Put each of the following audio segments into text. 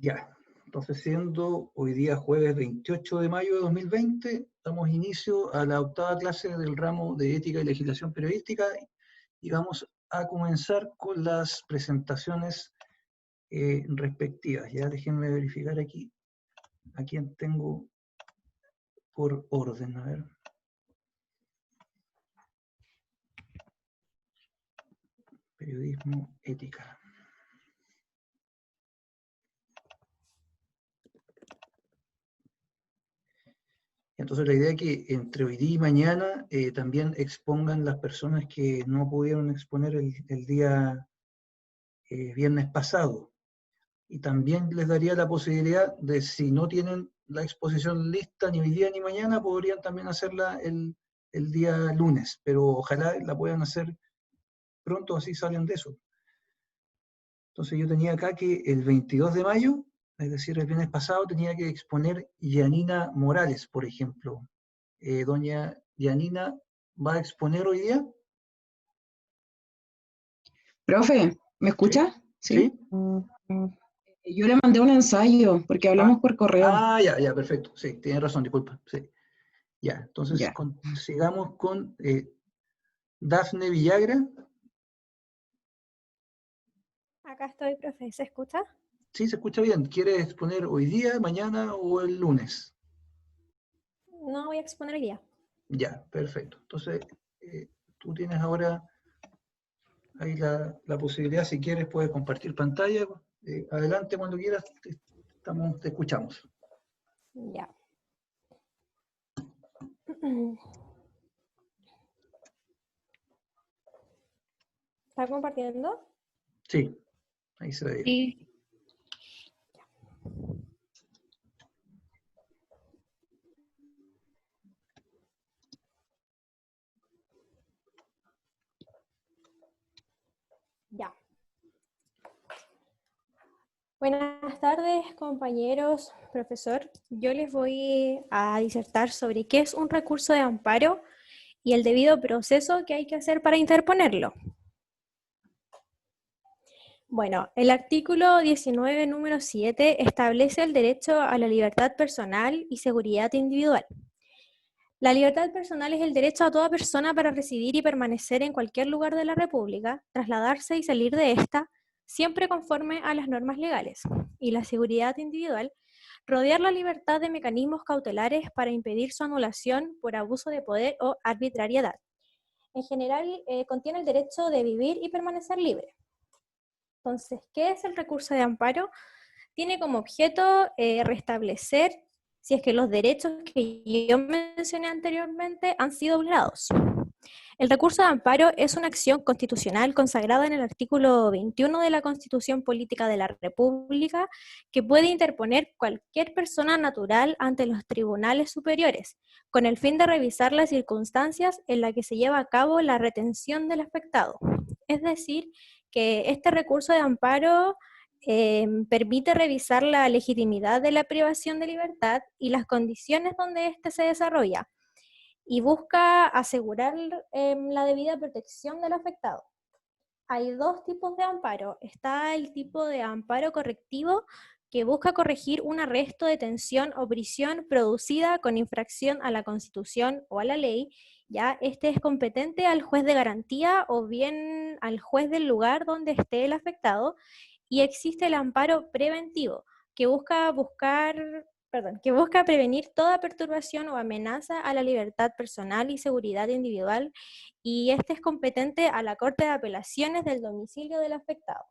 Ya, entonces siendo hoy día jueves 28 de mayo de 2020, damos inicio a la octava clase del ramo de Ética y Legislación Periodística y vamos a comenzar con las presentaciones respectivas. Ya déjenme verificar aquí a quién tengo por orden. A ver. Periodismo, ética. Entonces la idea es que entre hoy día y mañana también expongan las personas que no pudieron exponer el día viernes pasado. Y también les daría la posibilidad de, si no tienen la exposición lista ni hoy día ni mañana, podrían también hacerla el día lunes, pero ojalá la puedan hacer pronto, así salen de eso. Entonces yo tenía acá que el 22 de mayo, es decir, el viernes pasado, tenía que exponer Yanina Morales, por ejemplo. Doña Yanina, ¿va a exponer hoy día? Profe, ¿me ¿Sí? escucha? ¿Sí? ¿Sí? Yo le mandé un ensayo porque hablamos por correo. Ya, perfecto. Sí, tiene razón, disculpa. Sí. Ya, entonces Ya. sigamos con Dafne Villagra. Acá estoy, profe. ¿Se escucha? Sí, se escucha bien. ¿Quiere exponer hoy día, mañana o el lunes? No voy a exponer hoy día. Ya, perfecto. Entonces, tú tienes ahora ahí la posibilidad, si quieres, puedes compartir pantalla. Adelante cuando quieras, te escuchamos. Ya. ¿Está compartiendo? Sí, ahí se ve bien. Sí. Ya. Buenas tardes, compañeros, profesor. Yo les voy a disertar sobre qué es un recurso de amparo y el debido proceso que hay que hacer para interponerlo. Bueno, el artículo 19, número 7, establece el derecho a la libertad personal y seguridad individual. La libertad personal es el derecho a toda persona para residir y permanecer en cualquier lugar de la República, trasladarse y salir de esta, siempre conforme a las normas legales. Y la seguridad individual, rodear la libertad de mecanismos cautelares para impedir su anulación por abuso de poder o arbitrariedad. En general, contiene el derecho de vivir y permanecer libre. Entonces, ¿qué es el recurso de amparo? Tiene como objeto restablecer si es que los derechos que yo mencioné anteriormente han sido vulnerados. El recurso de amparo es una acción constitucional consagrada en el artículo 21 de la Constitución Política de la República que puede interponer cualquier persona natural ante los tribunales superiores, con el fin de revisar las circunstancias en las que se lleva a cabo la retención del afectado. Es decir, que este recurso de amparo permite revisar la legitimidad de la privación de libertad y las condiciones donde éste se desarrolla, y busca asegurar la debida protección del afectado. Hay dos tipos de amparo. Está el tipo de amparo correctivo, que busca corregir un arresto, detención o prisión producida con infracción a la Constitución o a la ley. Ya este es competente al juez de garantía o bien al juez del lugar donde esté el afectado. Y existe el amparo preventivo, que busca prevenir toda perturbación o amenaza a la libertad personal y seguridad individual, y este es competente a la Corte de Apelaciones del domicilio del afectado.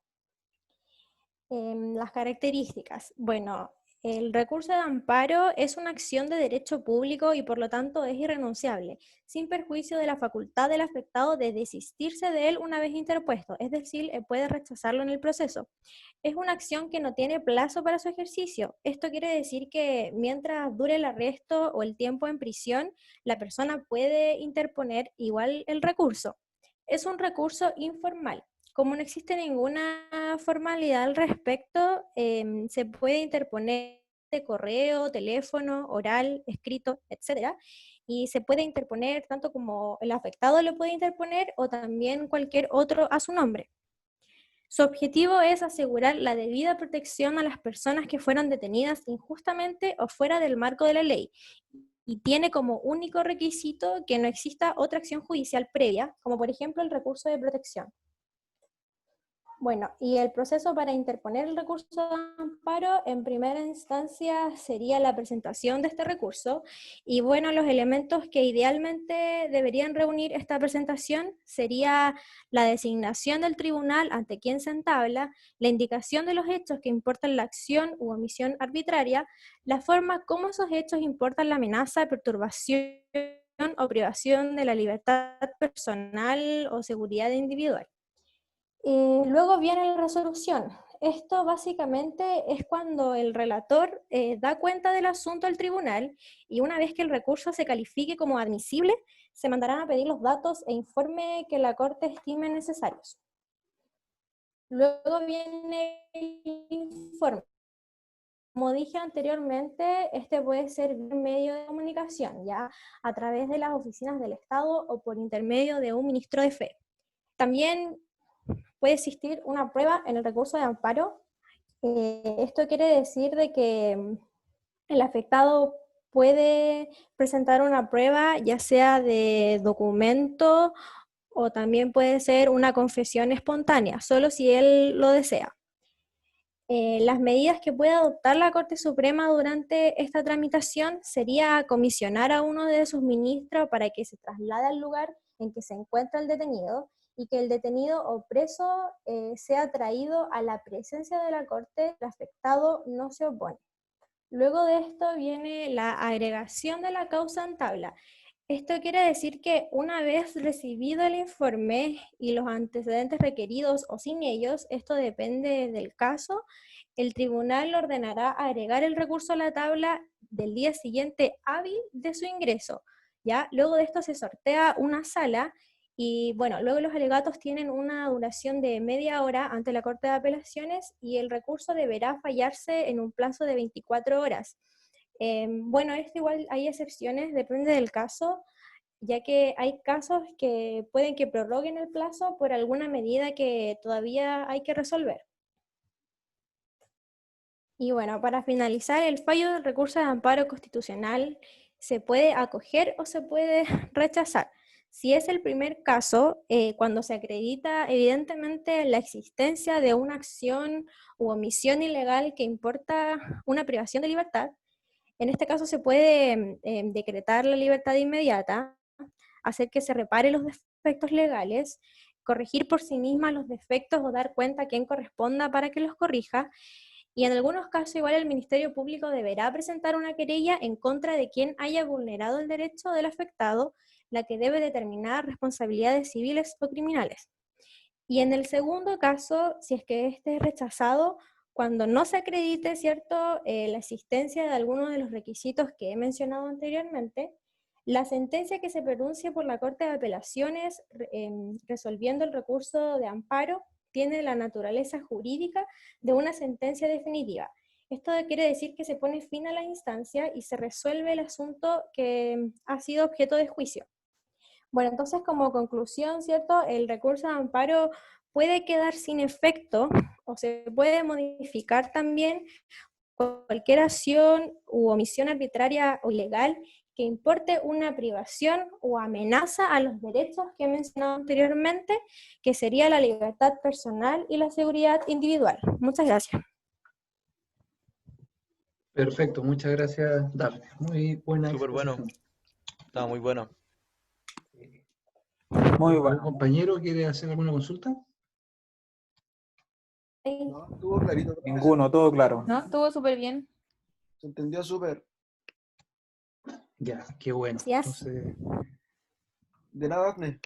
Las características. Bueno, el recurso de amparo es una acción de derecho público y por lo tanto es irrenunciable, sin perjuicio de la facultad del afectado de desistirse de él una vez interpuesto, es decir, puede rechazarlo en el proceso. Es una acción que no tiene plazo para su ejercicio. Esto quiere decir que mientras dure el arresto o el tiempo en prisión, la persona puede interponer igual el recurso. Es un recurso informal. Como no existe ninguna formalidad al respecto, se puede interponer de correo, teléfono, oral, escrito, etcétera, y se puede interponer tanto como el afectado lo puede interponer o también cualquier otro a su nombre. Su objetivo es asegurar la debida protección a las personas que fueron detenidas injustamente o fuera del marco de la ley, y tiene como único requisito que no exista otra acción judicial previa, como por ejemplo el recurso de protección. Bueno, y el proceso para interponer el recurso de amparo, en primera instancia, sería la presentación de este recurso. Y bueno, los elementos que idealmente deberían reunir esta presentación sería la designación del tribunal ante quien se entabla, la indicación de los hechos que importan la acción u omisión arbitraria, la forma como esos hechos importan la amenaza, perturbación o privación de la libertad personal o seguridad individual. Y luego viene la resolución. Esto básicamente es cuando el relator da cuenta del asunto al tribunal, y una vez que el recurso se califique como admisible, se mandarán a pedir los datos e informe que la Corte estime necesarios. Luego viene el informe. Como dije anteriormente, este puede ser un medio de comunicación, ya a través de las oficinas del Estado o por intermedio de un ministro de fe. También puede existir una prueba en el recurso de amparo. Esto quiere decir de que el afectado puede presentar una prueba, ya sea de documento o también puede ser una confesión espontánea, solo si él lo desea. Las medidas que puede adoptar la Corte Suprema durante esta tramitación sería comisionar a uno de sus ministros para que se traslade al lugar en que se encuentra el detenido, y que el detenido o preso sea traído a la presencia de la Corte. El afectado no se opone. Luego de esto viene la agregación de la causa en tabla. Esto quiere decir que una vez recibido el informe y los antecedentes requeridos o sin ellos, esto depende del caso, el tribunal ordenará agregar el recurso a la tabla del día siguiente hábil de su ingreso. ¿Ya? Luego de esto se sortea una sala y bueno, luego los alegatos tienen una duración de media hora ante la Corte de Apelaciones, y el recurso deberá fallarse en un plazo de 24 horas. Bueno, esto igual hay excepciones, depende del caso, ya que hay casos que pueden que prorroguen el plazo por alguna medida que todavía hay que resolver. Y bueno, para finalizar, el fallo del recurso de amparo constitucional se puede acoger o se puede rechazar. Si es el primer caso, cuando se acredita evidentemente la existencia de una acción u omisión ilegal que importa una privación de libertad, en este caso se puede decretar la libertad inmediata, hacer que se repare los defectos legales, corregir por sí misma los defectos o dar cuenta a quien corresponda para que los corrija, y en algunos casos igual el Ministerio Público deberá presentar una querella en contra de quien haya vulnerado el derecho del afectado, la que debe determinar responsabilidades civiles o criminales. Y en el segundo caso, si es que este es rechazado, cuando no se acredite, ¿cierto?, la existencia de alguno de los requisitos que he mencionado anteriormente, la sentencia que se pronuncie por la Corte de Apelaciones resolviendo el recurso de amparo tiene la naturaleza jurídica de una sentencia definitiva. Esto quiere decir que se pone fin a la instancia y se resuelve el asunto que ha sido objeto de juicio. Bueno, entonces como conclusión, ¿cierto? El recurso de amparo puede quedar sin efecto o se puede modificar también cualquier acción u omisión arbitraria o ilegal que importe una privación o amenaza a los derechos que he mencionado anteriormente, que sería la libertad personal y la seguridad individual. Muchas gracias. Perfecto, muchas gracias, Dafne. Muy buena Súper bueno. exposición. Estaba muy bueno. Muy ¿Algún bueno. compañero quiere hacer alguna consulta? No, estuvo clarito. Ninguno, todo claro. No, estuvo súper bien. Se entendió súper. Ya, qué bueno. Gracias. Entonces, De nada, Dafne.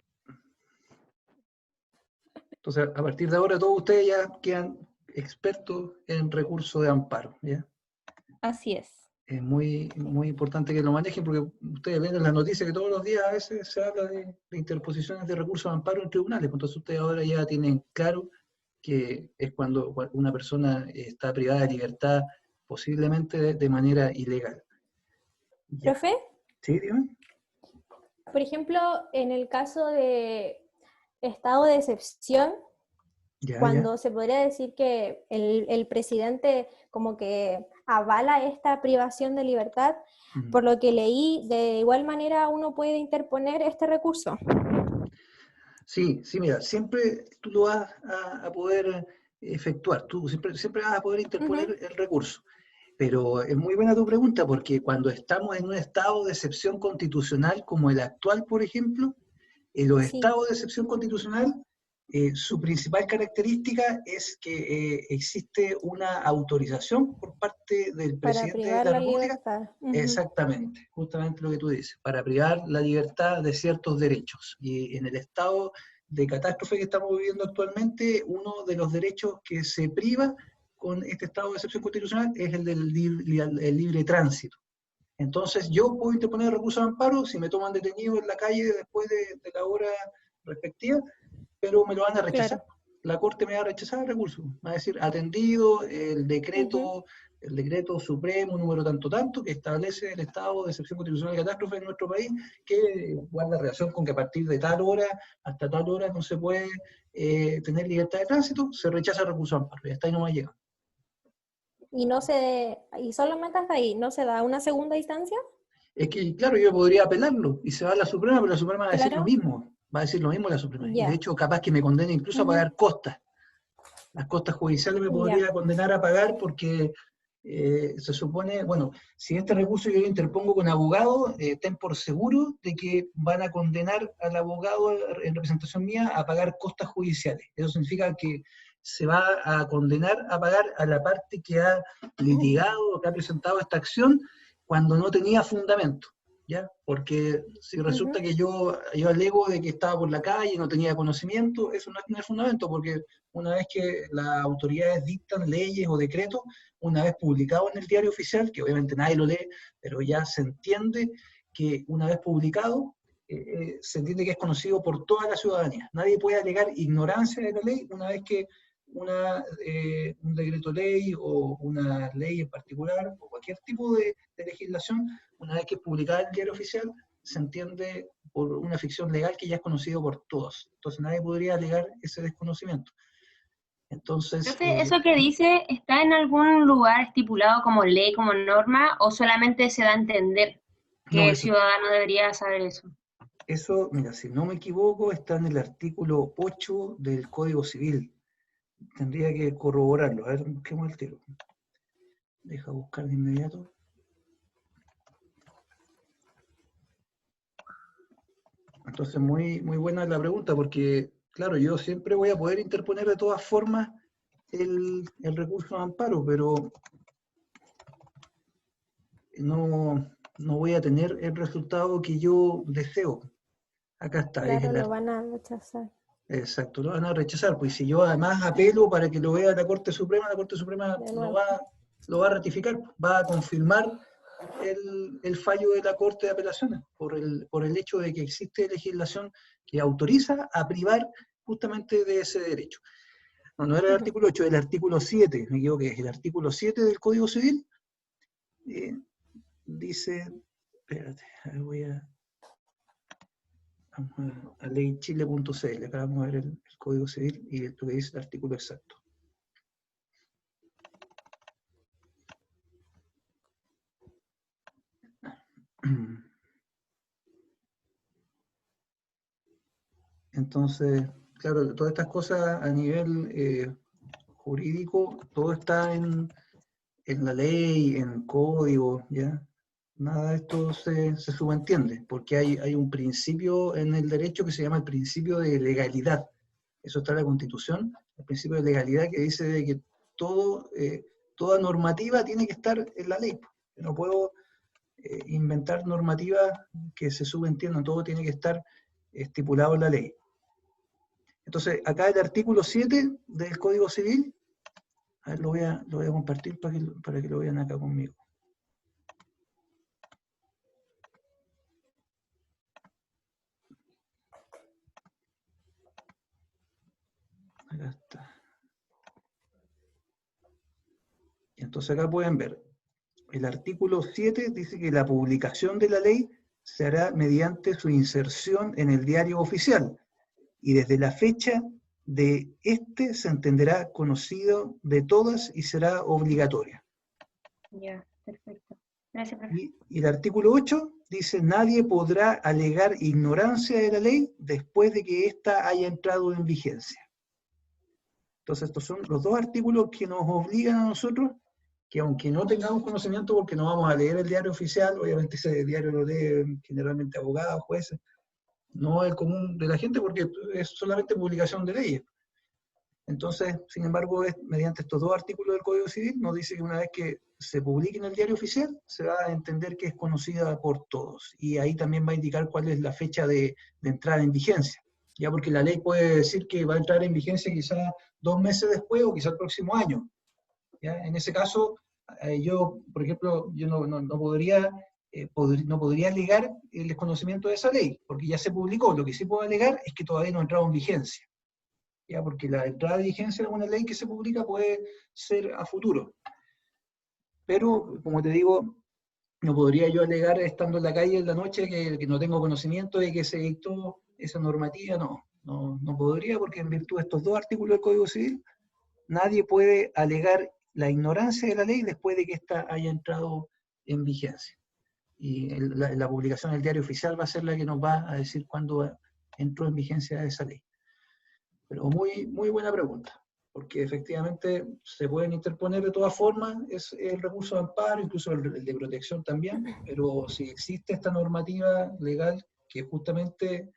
a partir de ahora todos ustedes ya quedan expertos en recursos de amparo, ¿ya? Así es. Es muy, muy importante que lo manejen, porque ustedes ven en las noticias que todos los días a veces se habla de interposiciones de recursos de amparo en tribunales. Entonces ustedes ahora ya tienen claro que es cuando una persona está privada de libertad posiblemente de manera ilegal. Ya. ¿Profe? Sí, dígame. Por ejemplo, en el caso de estado de excepción, Ya, cuando se podría decir que el presidente como que avala esta privación de libertad. ya. Por lo que leí, de igual manera uno puede interponer este recurso. Sí, sí, mira, siempre tú lo vas a poder efectuar, tú siempre vas a poder interponer Ujú. el recurso. Pero es muy buena tu pregunta porque cuando estamos en un estado de excepción constitucional como el actual, por ejemplo, en los Sí, estados de excepción constitucional, su principal característica es que existe una autorización por parte del para presidente de privar la la República. libertad. Ujú. Exactamente, justamente lo que tú dices, para privar la libertad de ciertos derechos. Y en el estado de catástrofe que estamos viviendo actualmente, uno de los derechos que se priva con este estado de excepción constitucional es el del libre tránsito. Entonces yo puedo interponer recurso de amparo si me toman detenido en la calle después de la hora respectiva, pero me lo van a rechazar. Claro. La Corte me va a rechazar el recurso. Va a decir, atendido Ujú. el decreto supremo número tanto, que establece el estado de excepción constitucional de catástrofe en nuestro país, que guarda relación con que a partir de tal hora hasta tal hora no se puede tener libertad de tránsito, se rechaza el recurso de amparo. Y hasta ahí no me llega. Y solamente hasta ahí, ¿no se da una segunda instancia? Es que, claro, yo podría apelarlo y se va a la Suprema, pero la Suprema va a decir lo Claro, mismo. Va a decir lo mismo la Suprema. Y de ya. hecho, capaz que me condene incluso a Ujú. pagar costas. Las costas judiciales me Ya. podría condenar a pagar porque se supone, bueno, si este recurso yo lo interpongo con abogado, ten por seguro de que van a condenar al abogado en representación mía a pagar costas judiciales. Eso significa que se va a condenar a pagar a la parte que ha litigado o que ha presentado esta acción cuando no tenía fundamento, ¿ya? Porque si resulta Ujú. que yo alego de que estaba por la calle y no tenía conocimiento, eso no es tener fundamento, porque una vez que las autoridades dictan leyes o decretos, una vez publicado en el diario oficial, que obviamente nadie lo lee, pero ya se entiende que una vez publicado, se entiende que es conocido por toda la ciudadanía. Nadie puede alegar ignorancia de la ley una vez que un decreto ley o una ley en particular o cualquier tipo de legislación, una vez que es publicada en el diario oficial, se entiende por una ficción legal que ya es conocido por todos. Entonces nadie podría alegar ese desconocimiento. Entonces, Profe, ¿eso que dice está en algún lugar estipulado como ley, como norma, o solamente se da a entender no, que el ciudadano debería saber eso? eso, mira, si no me equivoco, está en el artículo 8 del Código Civil. Tendría que corroborarlo. A ver, busquemos el tiro. Deja buscar de inmediato. Entonces, muy, muy buena la pregunta, porque, claro, yo siempre voy a poder interponer de todas formas el recurso de amparo, pero no voy a tener el resultado que yo deseo. Acá está, es Claro, el lo van a rechazar. exacto, lo van a rechazar, pues si yo además apelo para que lo vea la Corte Suprema De lo nuevo. va a ratificar, va a confirmar el fallo de la Corte de Apelaciones por el hecho de que existe legislación que autoriza a privar justamente de ese derecho. No era el Ujú. artículo 8, es el artículo 7, me equivoqué, es el artículo 7 del Código Civil. Dice, espérate, vamos a leychile.cl, acá vamos a ver el Código Civil y lo que dice el artículo exacto. Entonces, claro, todas estas cosas a nivel jurídico, todo está en la ley, en el código, ¿ya? Nada de esto se subentiende, porque hay un principio en el derecho que se llama el principio de legalidad. Eso está en la Constitución, el principio de legalidad que dice de que toda normativa tiene que estar en la ley. No puedo inventar normativas que se subentiendan, todo tiene que estar estipulado en la ley. Entonces, acá el artículo 7 del Código Civil, a ver, lo voy a compartir para que lo vean acá conmigo. Acá está. Entonces acá pueden ver, el artículo 7 dice que la publicación de la ley se hará mediante su inserción en el diario oficial y desde la fecha de este se entenderá conocido de todas y será obligatoria. Ya, perfecto. Gracias, profe. Y el artículo 8 dice, nadie podrá alegar ignorancia de la ley después de que ésta haya entrado en vigencia. Entonces, estos son los dos artículos que nos obligan a nosotros, que aunque no tengamos conocimiento, porque no vamos a leer el diario oficial, obviamente ese diario lo leen generalmente abogados, jueces, no el común de la gente, porque es solamente publicación de leyes. Entonces, sin embargo, mediante estos dos artículos del Código Civil, nos dice que una vez que se publique en el diario oficial, se va a entender que es conocida por todos. Y ahí también va a indicar cuál es la fecha de entrada en vigencia. Ya porque la ley puede decir que va a entrar en vigencia quizás 2 meses después o quizás el próximo año. ¿Ya? En ese caso, yo, por ejemplo, yo no podría alegar el desconocimiento de esa ley, porque ya se publicó. Lo que sí puedo alegar es que todavía no ha entrado en vigencia. ¿Ya? Porque la entrada de vigencia de una ley que se publica puede ser a futuro. Pero, como te digo, no podría yo alegar estando en la calle en la noche que no tengo conocimiento de que se dictó esa normativa, no podría, porque en virtud de estos dos artículos del Código Civil, nadie puede alegar la ignorancia de la ley después de que ésta haya entrado en vigencia. Y la publicación del diario oficial va a ser la que nos va a decir cuándo entró en vigencia esa ley. Pero muy, muy buena pregunta, porque efectivamente se pueden interponer de todas formas el recurso de amparo, incluso el de protección también, pero si existe esta normativa legal que justamente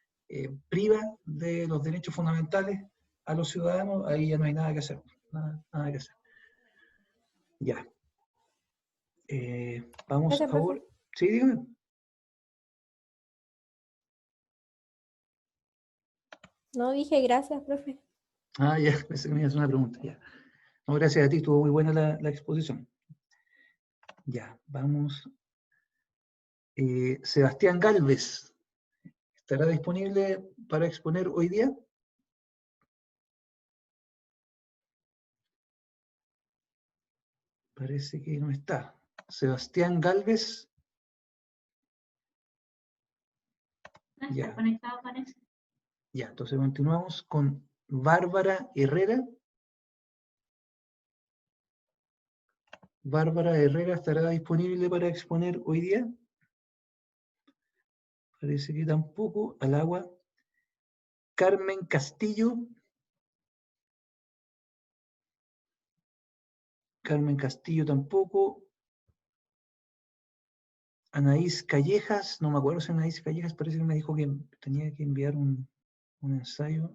priva de los derechos fundamentales a los ciudadanos, ahí ya no hay nada que hacer. Nada que hacer. Ya. Vamos Gracias, ahora. profe. Sí, dígame. No dije gracias, profe. Ah, ya, pensé que me ibas a hacer una pregunta. Ya. No, gracias a ti, estuvo muy buena la exposición. Ya, vamos. Sebastián Gálvez, ¿estará disponible para exponer hoy día? Parece que no está. Sebastián Gálvez. Ya. Está conectado, parece. Ya, entonces continuamos con Bárbara Herrera. Bárbara Herrera, ¿estará disponible para exponer hoy día? Parece que tampoco. Al agua. Carmen Castillo. Carmen Castillo tampoco. Anaís Callejas, no me acuerdo si Anaís Callejas parece que me dijo que tenía que enviar un ensayo.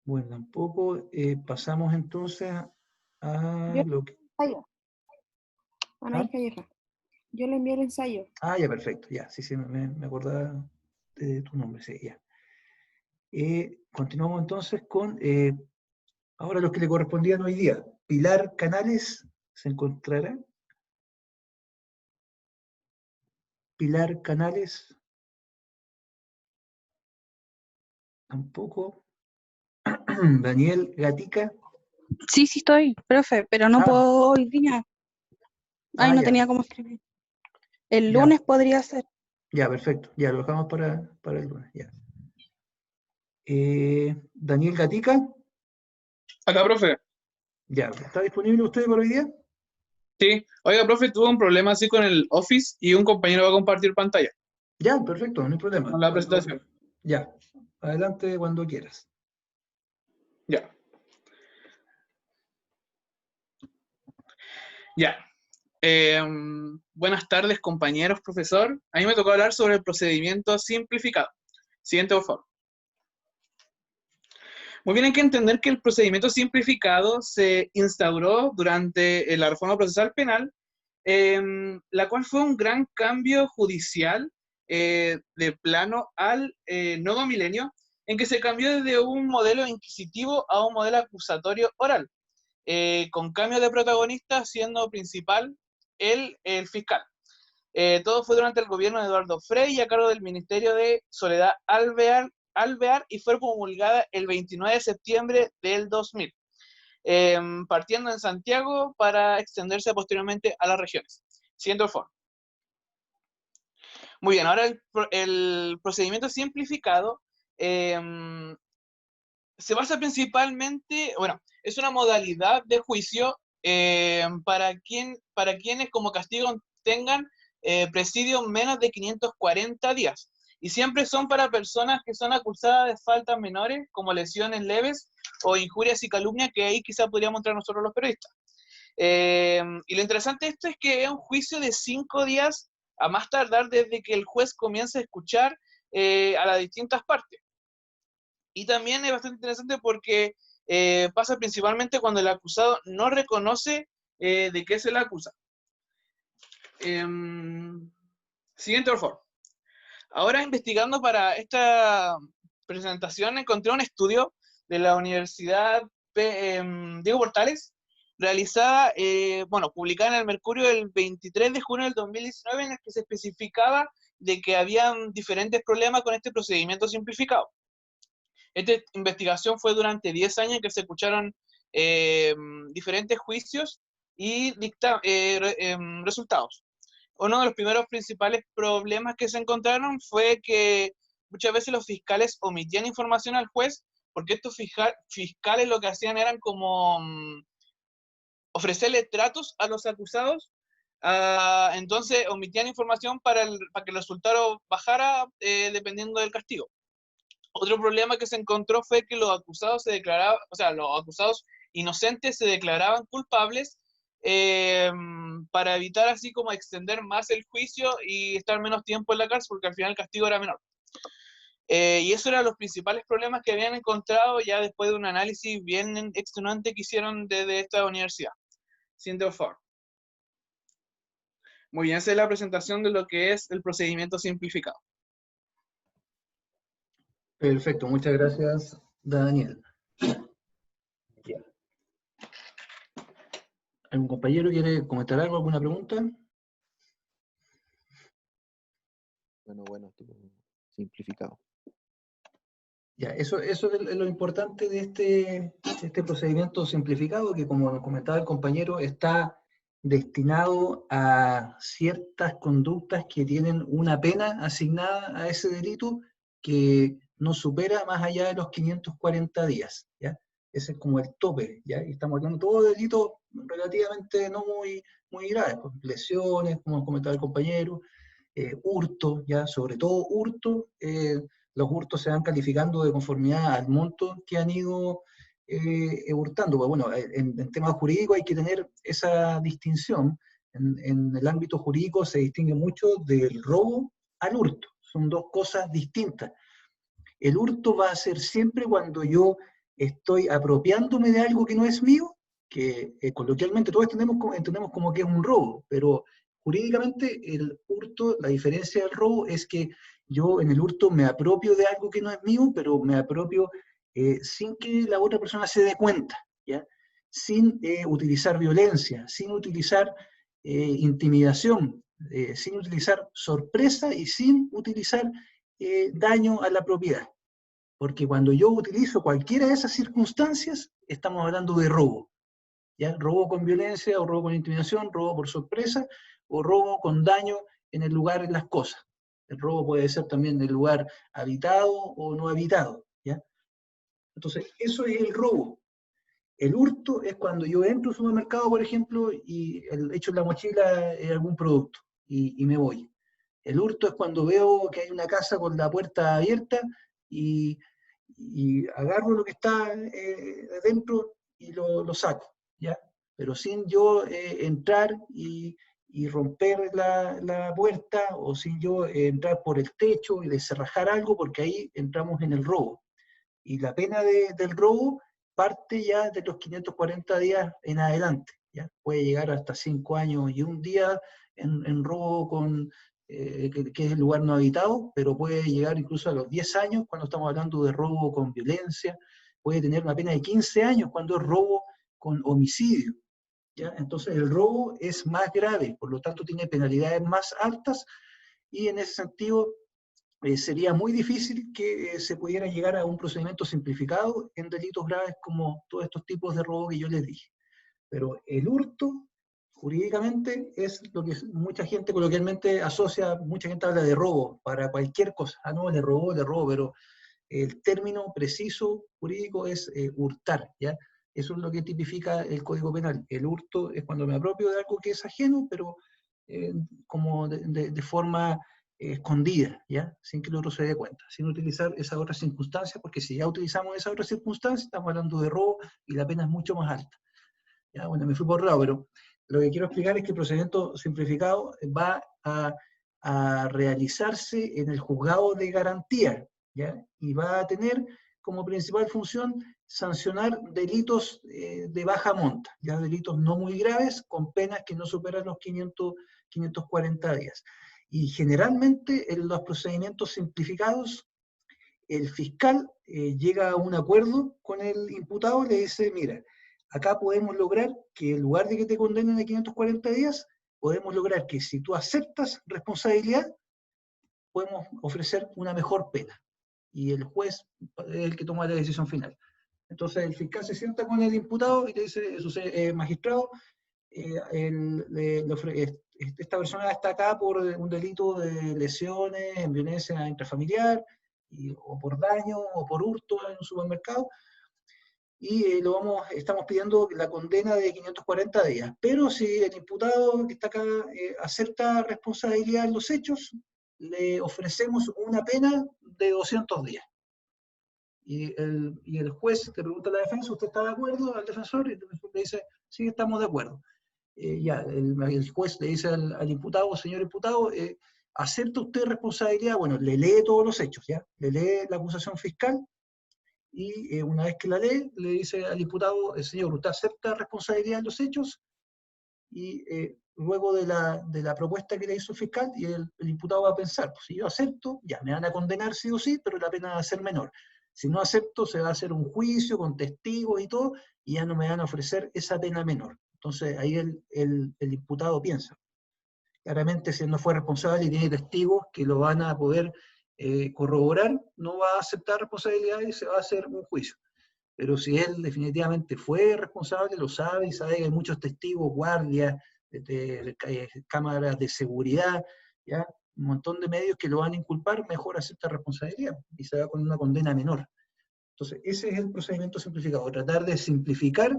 Bueno, tampoco. Pasamos entonces a Yo lo que... ensayo. Anaís ¿Ah? Calleja. Yo le envié el ensayo. Ah, ya, perfecto. Ya, sí, me acordaba de tu nombre, sí, ya. Continuamos entonces con ahora los que le correspondían hoy día. Pilar Canales, ¿se encontrará? Pilar Canales. Tampoco. Daniel Gatica. Sí, sí estoy, profe, pero no Ah, puedo hoy día. Ay, no ya, tenía cómo escribir. El ya, lunes podría ser. ya, perfecto. Ya, lo dejamos para el lunes, ya. Daniel Gatica, Acá, profe. ya, ¿está disponible usted para hoy día? Sí. Oiga, profe, tuve un problema así con el Office y un compañero va a compartir pantalla Ya, perfecto, no hay problema. con la presentación. Ya, adelante cuando quieras. Ya. Ya. Buenas tardes, compañeros, profesor. A mí me tocó hablar sobre el procedimiento simplificado. Siguiente, por favor. Muy bien, hay que entender que el procedimiento simplificado se instauró durante la reforma procesal penal, la cual fue un gran cambio judicial de plano al nuevo milenio, en que se cambió desde un modelo inquisitivo a un modelo acusatorio oral, con cambio de protagonista siendo principal el fiscal. Todo fue durante el gobierno de Eduardo Frei y a cargo del Ministerio de Soledad Alvear y fue promulgada el 29 de septiembre del 2000, partiendo en Santiago para extenderse posteriormente a las regiones. Siguiente, por favor. Muy bien, ahora el procedimiento simplificado se basa principalmente, bueno, es una modalidad de juicio para quienes como castigo tengan presidio menos de 540 días. Y siempre son para personas que son acusadas de faltas menores, como lesiones leves o injurias y calumnias, que ahí quizá podríamos entrar nosotros los periodistas. Y lo interesante de esto es que es un juicio de 5 días a más tardar desde que el juez comience a escuchar a las distintas partes. Y también es bastante interesante porque pasa principalmente cuando el acusado no reconoce de qué se le acusa. Siguiente, por favor. Ahora, investigando para esta presentación, encontré un estudio de la Universidad Diego Portales, realizada, publicada en el Mercurio el 23 de junio del 2019, en el que se especificaba de que habían diferentes problemas con este procedimiento simplificado. Esta investigación fue durante 10 años que se escucharon diferentes juicios y resultados. Uno de los primeros principales problemas que se encontraron fue que muchas veces los fiscales omitían información al juez, porque estos fiscales lo que hacían eran como ofrecerle tratos a los acusados, entonces omitían información para que el resultado bajara dependiendo del castigo. Otro problema que se encontró fue que los acusados los acusados inocentes se declaraban culpables para evitar así como extender más el juicio y estar menos tiempo en la cárcel, porque al final el castigo era menor. Y esos eran los principales problemas que habían encontrado ya después de un análisis bien extenuante que hicieron desde esta universidad. Siguiente, por favor. Muy bien, esa es la presentación de lo que es el procedimiento simplificado. Perfecto, muchas gracias, Daniel. ¿Algún compañero quiere comentar algo, alguna pregunta? Bueno, estuvo simplificado. Ya, eso es lo importante de este procedimiento simplificado, que como nos comentaba el compañero, está destinado a ciertas conductas que tienen una pena asignada a ese delito que no supera más allá de los 540 días, ¿ya? Ese es como el tope, ¿ya? Y estamos hablando de todo delitos relativamente no muy graves, pues, lesiones, como comentaba el compañero, hurto, ¿ya? Sobre todo hurto, los hurtos se van calificando de conformidad al monto que han ido hurtando. Pues bueno, en temas jurídicos hay que tener esa distinción. En el ámbito jurídico se distingue mucho del robo al hurto. Son dos cosas distintas. El hurto va a ser siempre cuando yo estoy apropiándome de algo que no es mío, que coloquialmente todos entendemos como que es un robo, pero jurídicamente el hurto, la diferencia del robo es que yo en el hurto me apropio de algo que no es mío, pero me apropio sin que la otra persona se dé cuenta, ¿ya? Sin utilizar violencia, sin utilizar intimidación, sin utilizar sorpresa y sin utilizar daño a la propiedad. Porque cuando yo utilizo cualquiera de esas circunstancias, estamos hablando de robo, ¿ya? Robo con violencia, o robo con intimidación, robo por sorpresa, o robo con daño en el lugar, en las cosas. El robo puede ser también en el lugar habitado o no habitado, ¿ya? Entonces, eso es el robo. El hurto es cuando yo entro a un supermercado, por ejemplo, y echo en la mochila algún producto y me voy. El hurto es cuando veo que hay una casa con la puerta abierta y agarro lo que está dentro y lo saco, ¿ya? Pero sin yo entrar y romper la puerta, o sin yo entrar por el techo y descerrajar algo, porque ahí entramos en el robo. Y la pena del robo parte ya de los 540 días en adelante, ¿ya? Puede llegar hasta 5 años y un día en robo que es el lugar no habitado, pero puede llegar incluso a los 10 años cuando estamos hablando de robo con violencia, puede tener una pena de 15 años cuando es robo con homicidio, ¿ya? Entonces el robo es más grave, por lo tanto tiene penalidades más altas, y en ese sentido sería muy difícil que se pudiera llegar a un procedimiento simplificado en delitos graves como todos estos tipos de robo que yo les dije. Pero el hurto, jurídicamente, es lo que mucha gente coloquialmente asocia, mucha gente habla de robo para cualquier cosa. Ah, no, le robó, pero el término preciso jurídico es hurtar, ¿ya? Eso es lo que tipifica el Código Penal. El hurto es cuando me apropio de algo que es ajeno, pero como de forma escondida, ¿ya? Sin que el otro se dé cuenta, sin utilizar esas otras circunstancias, porque si ya utilizamos esas otras circunstancias, estamos hablando de robo y la pena es mucho más alta. ¿Ya? Bueno, me fui por lado, pero lo que quiero explicar es que el procedimiento simplificado va a realizarse en el juzgado de garantía, ¿ya? Y va a tener como principal función sancionar delitos de baja monta, ya delitos no muy graves, con penas que no superan los 540 días. Y generalmente en los procedimientos simplificados, el fiscal llega a un acuerdo con el imputado y le dice, mira, acá podemos lograr que en lugar de que te condenen a 540 días, podemos lograr que si tú aceptas responsabilidad, podemos ofrecer una mejor pena. Y el juez es el que toma la decisión final. Entonces el fiscal se sienta con el imputado y le dice, magistrado, esta persona está acá por un delito de lesiones en violencia intrafamiliar, o por daño, o por hurto en un supermercado, y estamos pidiendo la condena de 540 días. Pero si el imputado que está acá acepta responsabilidad en los hechos, le ofrecemos una pena de 200 días. Y el juez le pregunta a la defensa, ¿usted está de acuerdo? Al defensor, y el defensor le dice, sí, estamos de acuerdo. El juez le dice al imputado, señor imputado, ¿acepta usted responsabilidad? Bueno, le lee todos los hechos, ¿ya? Le lee la acusación fiscal, y una vez que la lee, le dice al imputado, señor, ¿usted acepta responsabilidad en los hechos? Y luego de la propuesta que le hizo el fiscal, y el imputado va a pensar, pues si yo acepto, ya me van a condenar sí o sí, pero la pena va a ser menor. Si no acepto, se va a hacer un juicio con testigos y todo, y ya no me van a ofrecer esa pena menor. Entonces ahí el imputado piensa. Claramente, si él no fue responsable y tiene testigos que lo van a poder corroborar, no va a aceptar responsabilidad y se va a hacer un juicio. Pero si él definitivamente fue responsable, lo sabe, y sabe que hay muchos testigos, guardias, cámaras de seguridad, ¿ya? Un montón de medios que lo van a inculpar, mejor acepta responsabilidad y se va con una condena menor. Entonces, ese es el procedimiento simplificado, tratar de simplificar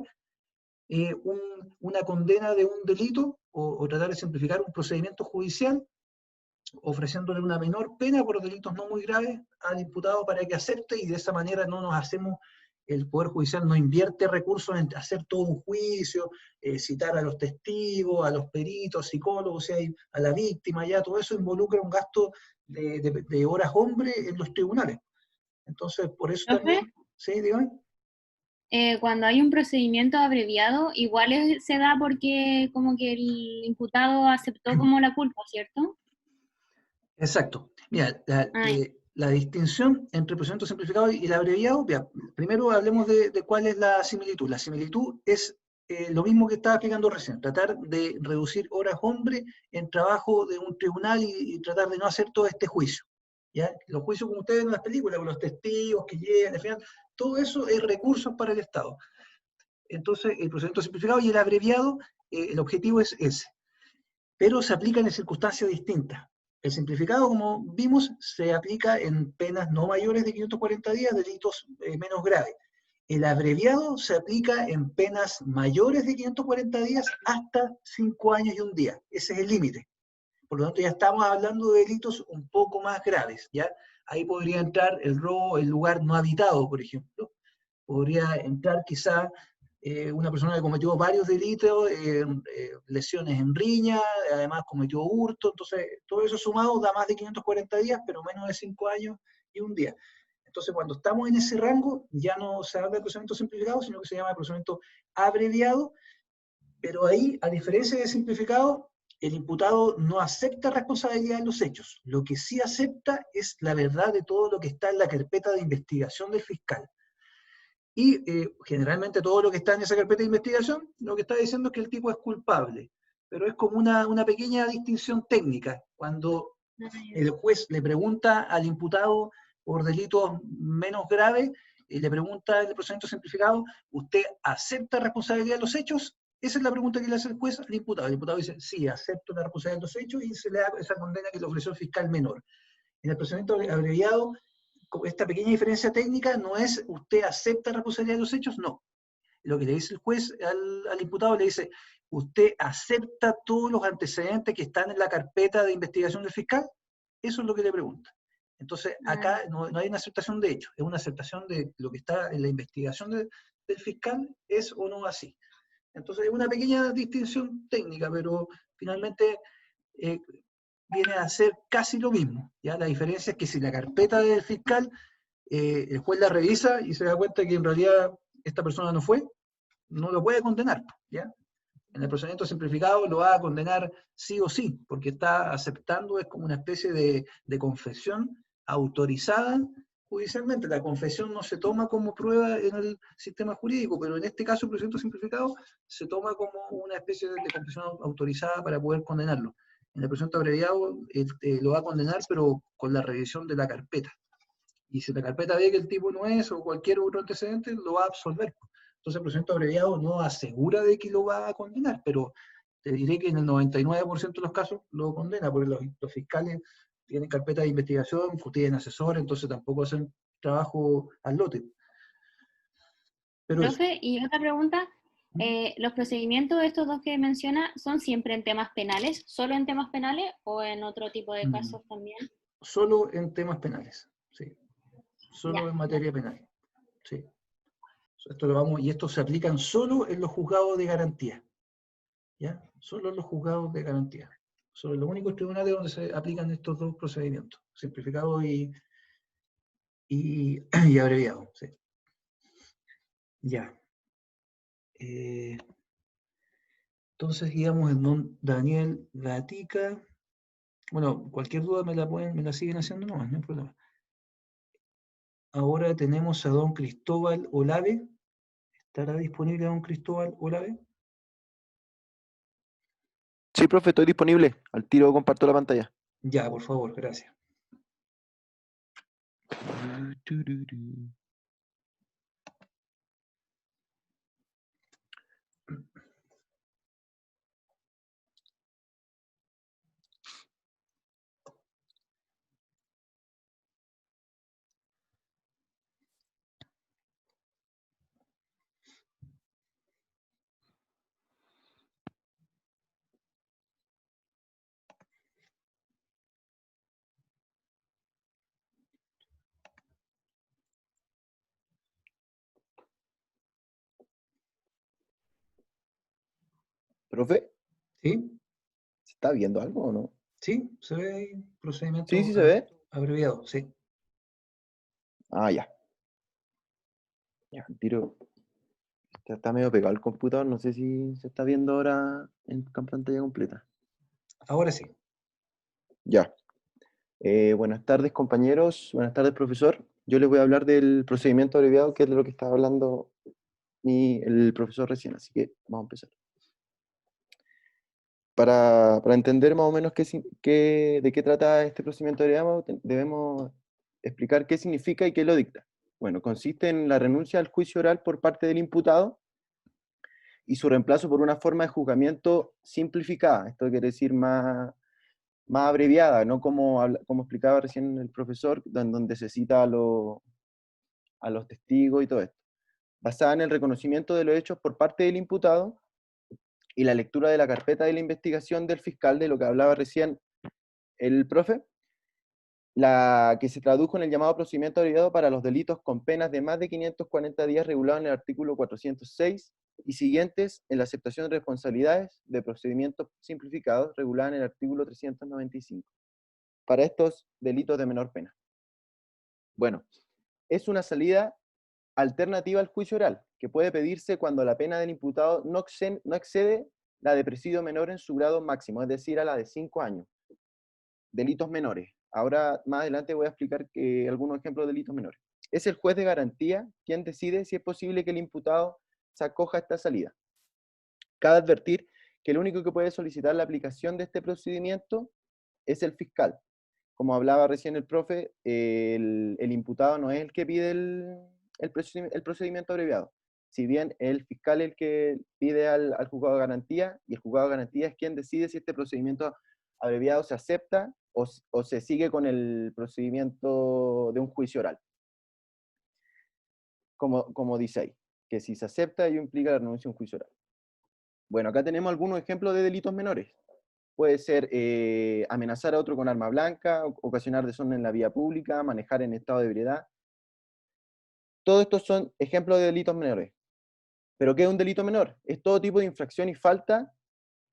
una condena de un delito, o tratar de simplificar un procedimiento judicial, ofreciéndole una menor pena por delitos no muy graves al imputado para que acepte, y de esa manera no nos hacemos, el Poder Judicial no invierte recursos en hacer todo un juicio, citar a los testigos, a los peritos, psicólogos, a la víctima, ya todo eso involucra un gasto de horas hombre en los tribunales. Entonces, por eso también... ¿Sí, dígame? Cuando hay un procedimiento abreviado, igual se da porque como que el imputado aceptó como la culpa, ¿cierto? Exacto. Mira, la distinción entre el procedimiento simplificado y el abreviado, mira, primero hablemos de cuál es la similitud. La similitud es lo mismo que estaba explicando recién, tratar de reducir horas hombre en trabajo de un tribunal y tratar de no hacer todo este juicio. ¿Ya? Los juicios, como ustedes ven en las películas, con los testigos que llegan, al final, todo eso es recursos para el Estado. Entonces, el procedimiento simplificado y el abreviado, el objetivo es ese. Pero se aplican en circunstancias distintas. El simplificado, como vimos, se aplica en penas no mayores de 540 días, delitos menos graves. El abreviado se aplica en penas mayores de 540 días hasta 5 años y 1 día. Ese es el límite. Por lo tanto, ya estamos hablando de delitos un poco más graves, ¿ya? Ahí podría entrar el robo en lugar no habitado, por ejemplo. Podría entrar quizá una persona que cometió varios delitos, lesiones en riña, además cometió hurto, entonces todo eso sumado da más de 540 días, pero menos de 5 años y 1 día. Entonces cuando estamos en ese rango, ya no se habla de procedimiento simplificado, sino que se llama procedimiento abreviado, pero ahí, a diferencia de simplificado, el imputado no acepta responsabilidad en los hechos. Lo que sí acepta es la verdad de todo lo que está en la carpeta de investigación del fiscal. Y generalmente todo lo que está en esa carpeta de investigación, lo que está diciendo es que el tipo es culpable. Pero es como una pequeña distinción técnica. Cuando el juez le pregunta al imputado por delitos menos graves, le pregunta en el procedimiento simplificado, ¿usted acepta responsabilidad en los hechos? Esa es la pregunta que le hace el juez al imputado. El imputado dice, sí, acepto la responsabilidad de los hechos, y se le da esa condena que le ofreció el fiscal menor. En el procedimiento abreviado, esta pequeña diferencia técnica no es usted acepta la responsabilidad de los hechos, no. Lo que le dice el juez al imputado le dice, ¿usted acepta todos los antecedentes que están en la carpeta de investigación del fiscal? Eso es lo que le pregunta. Entonces, acá no hay una aceptación de hechos, es una aceptación de lo que está en la investigación del fiscal, es o no así. Entonces, es una pequeña distinción técnica, pero finalmente viene a ser casi lo mismo. ¿Ya? La diferencia es que si la carpeta del fiscal, el juez la revisa y se da cuenta que en realidad esta persona no fue, no lo puede condenar. ¿Ya? En el procedimiento simplificado lo va a condenar sí o sí, porque está aceptando, es como una especie de confesión autorizada judicialmente. La confesión no se toma como prueba en el sistema jurídico, pero en este caso el procedimiento simplificado se toma como una especie de confesión autorizada para poder condenarlo. En el procedimiento abreviado lo va a condenar, pero con la revisión de la carpeta. Y si la carpeta ve que el tipo no es, o cualquier otro antecedente, lo va a absolver. Entonces el procedimiento abreviado no asegura de que lo va a condenar, pero te diré que en el 99% de los casos lo condena, porque los fiscales tienen carpeta de investigación, tienen asesores, entonces tampoco hacen trabajo al lote. Pero Profe, y otra pregunta, ¿los procedimientos estos dos que menciona son siempre en temas penales, solo en temas penales o en otro tipo de casos también? Solo en temas penales, sí. Solo Ya, en materia penal, sí. Y estos se aplican solo en los juzgados de garantía. ¿Ya? Solo en los juzgados de garantía. Son los únicos tribunales donde se aplican estos dos procedimientos, simplificado y abreviado. Sí. Ya. Entonces, digamos, en don Daniel Gatica. Bueno, cualquier duda me la siguen haciendo nomás, no hay problema. Ahora tenemos a don Cristóbal Olave. ¿Estará disponible don Cristóbal Olave? Sí, profe, estoy disponible. Al tiro comparto la pantalla. Ya, por favor, gracias. Profe, ¿Sí? ¿se está viendo algo o no? Sí, se ve ahí, procedimiento Sí, sí se ve. abreviado, sí. Ah, ya. Ya, al tiro. Está medio pegado el computador, no sé si se está viendo ahora en pantalla completa. Ahora sí. Ya. Buenas tardes, compañeros. Buenas tardes, profesor. Yo les voy a hablar del procedimiento abreviado, que es de lo que estaba hablando el profesor recién, así que vamos a empezar. Para entender más o menos de qué trata este procedimiento abreviado, debemos explicar qué significa y qué lo dicta. Bueno, consiste en la renuncia al juicio oral por parte del imputado y su reemplazo por una forma de juzgamiento simplificada. Esto quiere decir más abreviada, no como explicaba recién el profesor, donde se cita a los testigos y todo esto. Basada en el reconocimiento de los hechos por parte del imputado y la lectura de la carpeta de la investigación del fiscal, de lo que hablaba recién el profe, la que se tradujo en el llamado procedimiento abreviado para los delitos con penas de más de 540 días regulados en el artículo 406 y siguientes en la aceptación de responsabilidades de procedimientos simplificados regulados en el artículo 395, para estos delitos de menor pena. Bueno, es una salida alternativa al juicio oral, que puede pedirse cuando la pena del imputado no excede la de presidio menor en su grado máximo, es decir, a la de 5 años. Delitos menores. Ahora, más adelante voy a explicar algunos ejemplos de delitos menores. Es el juez de garantía quien decide si es posible que el imputado se acoja a esta salida. Cabe advertir que el único que puede solicitar la aplicación de este procedimiento es el fiscal. Como hablaba recién el profe, el imputado no es el que pide el procedimiento abreviado. Si bien el fiscal es el que pide al juzgado de garantía, y el juzgado de garantía es quien decide si este procedimiento abreviado se acepta o se sigue con el procedimiento de un juicio oral. Como dice ahí, que si se acepta, ello implica la renuncia a un juicio oral. Bueno, acá tenemos algunos ejemplos de delitos menores. Puede ser amenazar a otro con arma blanca, ocasionar desorden en la vía pública, manejar en estado de ebriedad. Todos estos son ejemplos de delitos menores. ¿Pero qué es un delito menor? Es todo tipo de infracción y falta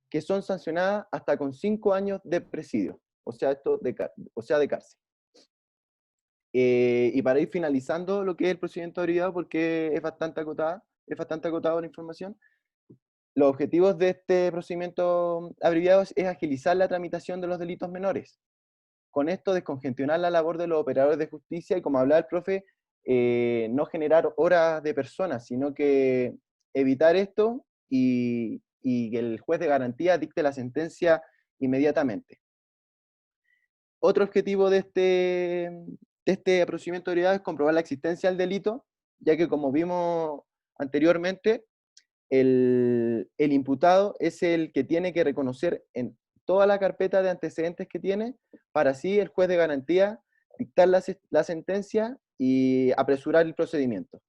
que son sancionadas hasta con 5 años de presidio, o sea, de cárcel. Y para ir finalizando lo que es el procedimiento abreviado, porque es bastante acotada la información, los objetivos de este procedimiento abreviado es agilizar la tramitación de los delitos menores. Con esto, descongestionar la labor de los operadores de justicia y, como hablaba el profe, no generar horas de personas, sino que evitar esto y que el juez de garantía dicte la sentencia inmediatamente. Otro objetivo de este procedimiento abreviado es comprobar la existencia del delito, ya que, como vimos anteriormente, el imputado es el que tiene que reconocer en toda la carpeta de antecedentes que tiene, para así el juez de garantía dictar la sentencia y apresurar el procedimiento.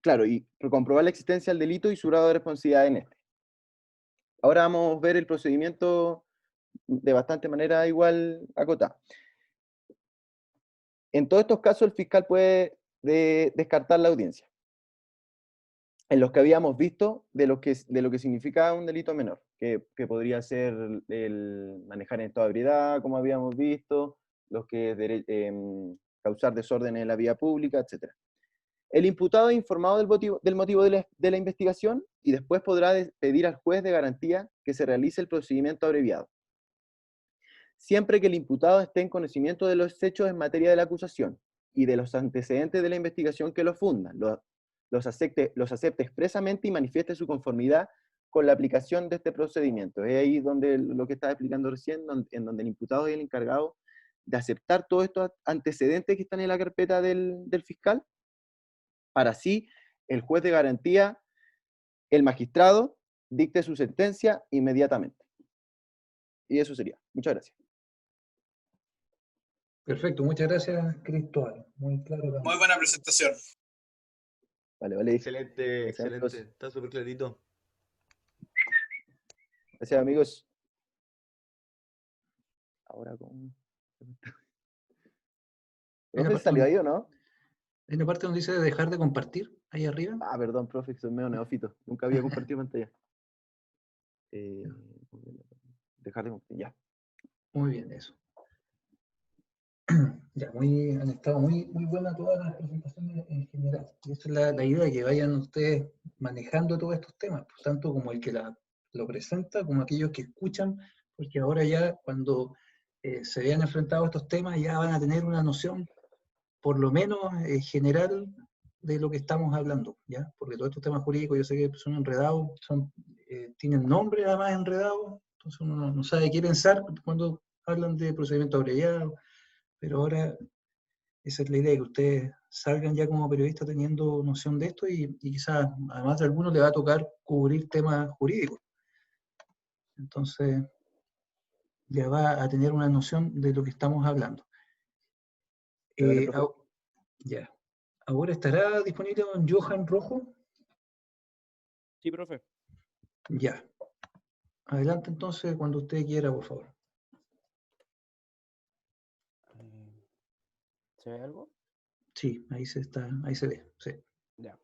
Claro, y comprobar la existencia del delito y su grado de responsabilidad en este. Ahora vamos a ver el procedimiento de bastante manera igual acotada. En todos estos casos el fiscal puede descartar la audiencia, en los que habíamos visto de lo que significa un delito menor, que podría ser el manejar en estado de ebriedad, como habíamos visto, los que causar desorden en la vía pública, etc. El imputado es informado del motivo de la investigación y después podrá pedir al juez de garantía que se realice el procedimiento abreviado, siempre que el imputado esté en conocimiento de los hechos en materia de la acusación y de los antecedentes de la investigación que lo fundan, los acepte expresamente y manifieste su conformidad con la aplicación de este procedimiento. Es ahí donde lo que estaba explicando recién, en donde el imputado es el encargado de aceptar todos estos antecedentes que están en la carpeta del fiscal, para así el juez de garantía, el magistrado, dicte su sentencia inmediatamente. Y eso sería. Muchas gracias. Perfecto, muchas gracias, Cristóbal. Muy claro también. Muy buena presentación. Vale. Excelente. Está súper clarito. Gracias, amigos. Ahora con... ¿Profe salió ahí o no? Hay una parte donde dice dejar de compartir, ahí arriba. Ah, perdón, profe, soy medio neófito. Nunca había compartido pantalla. Dejar de compartir, ya. Muy bien, eso. Ya, han estado muy buenas todas las presentaciones en general. Y esa es la idea, que vayan ustedes manejando todos estos temas, pues, tanto como el que lo presenta, como aquellos que escuchan, porque ahora ya cuando se vean enfrentados a estos temas ya van a tener una noción, por lo menos general, de lo que estamos hablando, ¿ya? Porque todos estos temas jurídicos yo sé que son enredados, tienen nombre además enredados, entonces uno no sabe qué pensar cuando hablan de procedimiento abreviado. Pero ahora esa es la idea, que ustedes salgan ya como periodistas teniendo noción de esto y quizás, además de algunos, les va a tocar cubrir temas jurídicos. Entonces, ya va a tener una noción de lo que estamos hablando. Ya. ¿Ahora estará disponible don Johan Rojo? Sí, profe. Ya. Adelante entonces, cuando usted quiera, por favor. ¿Se ve algo? Sí, ahí se ve, sí. Ya.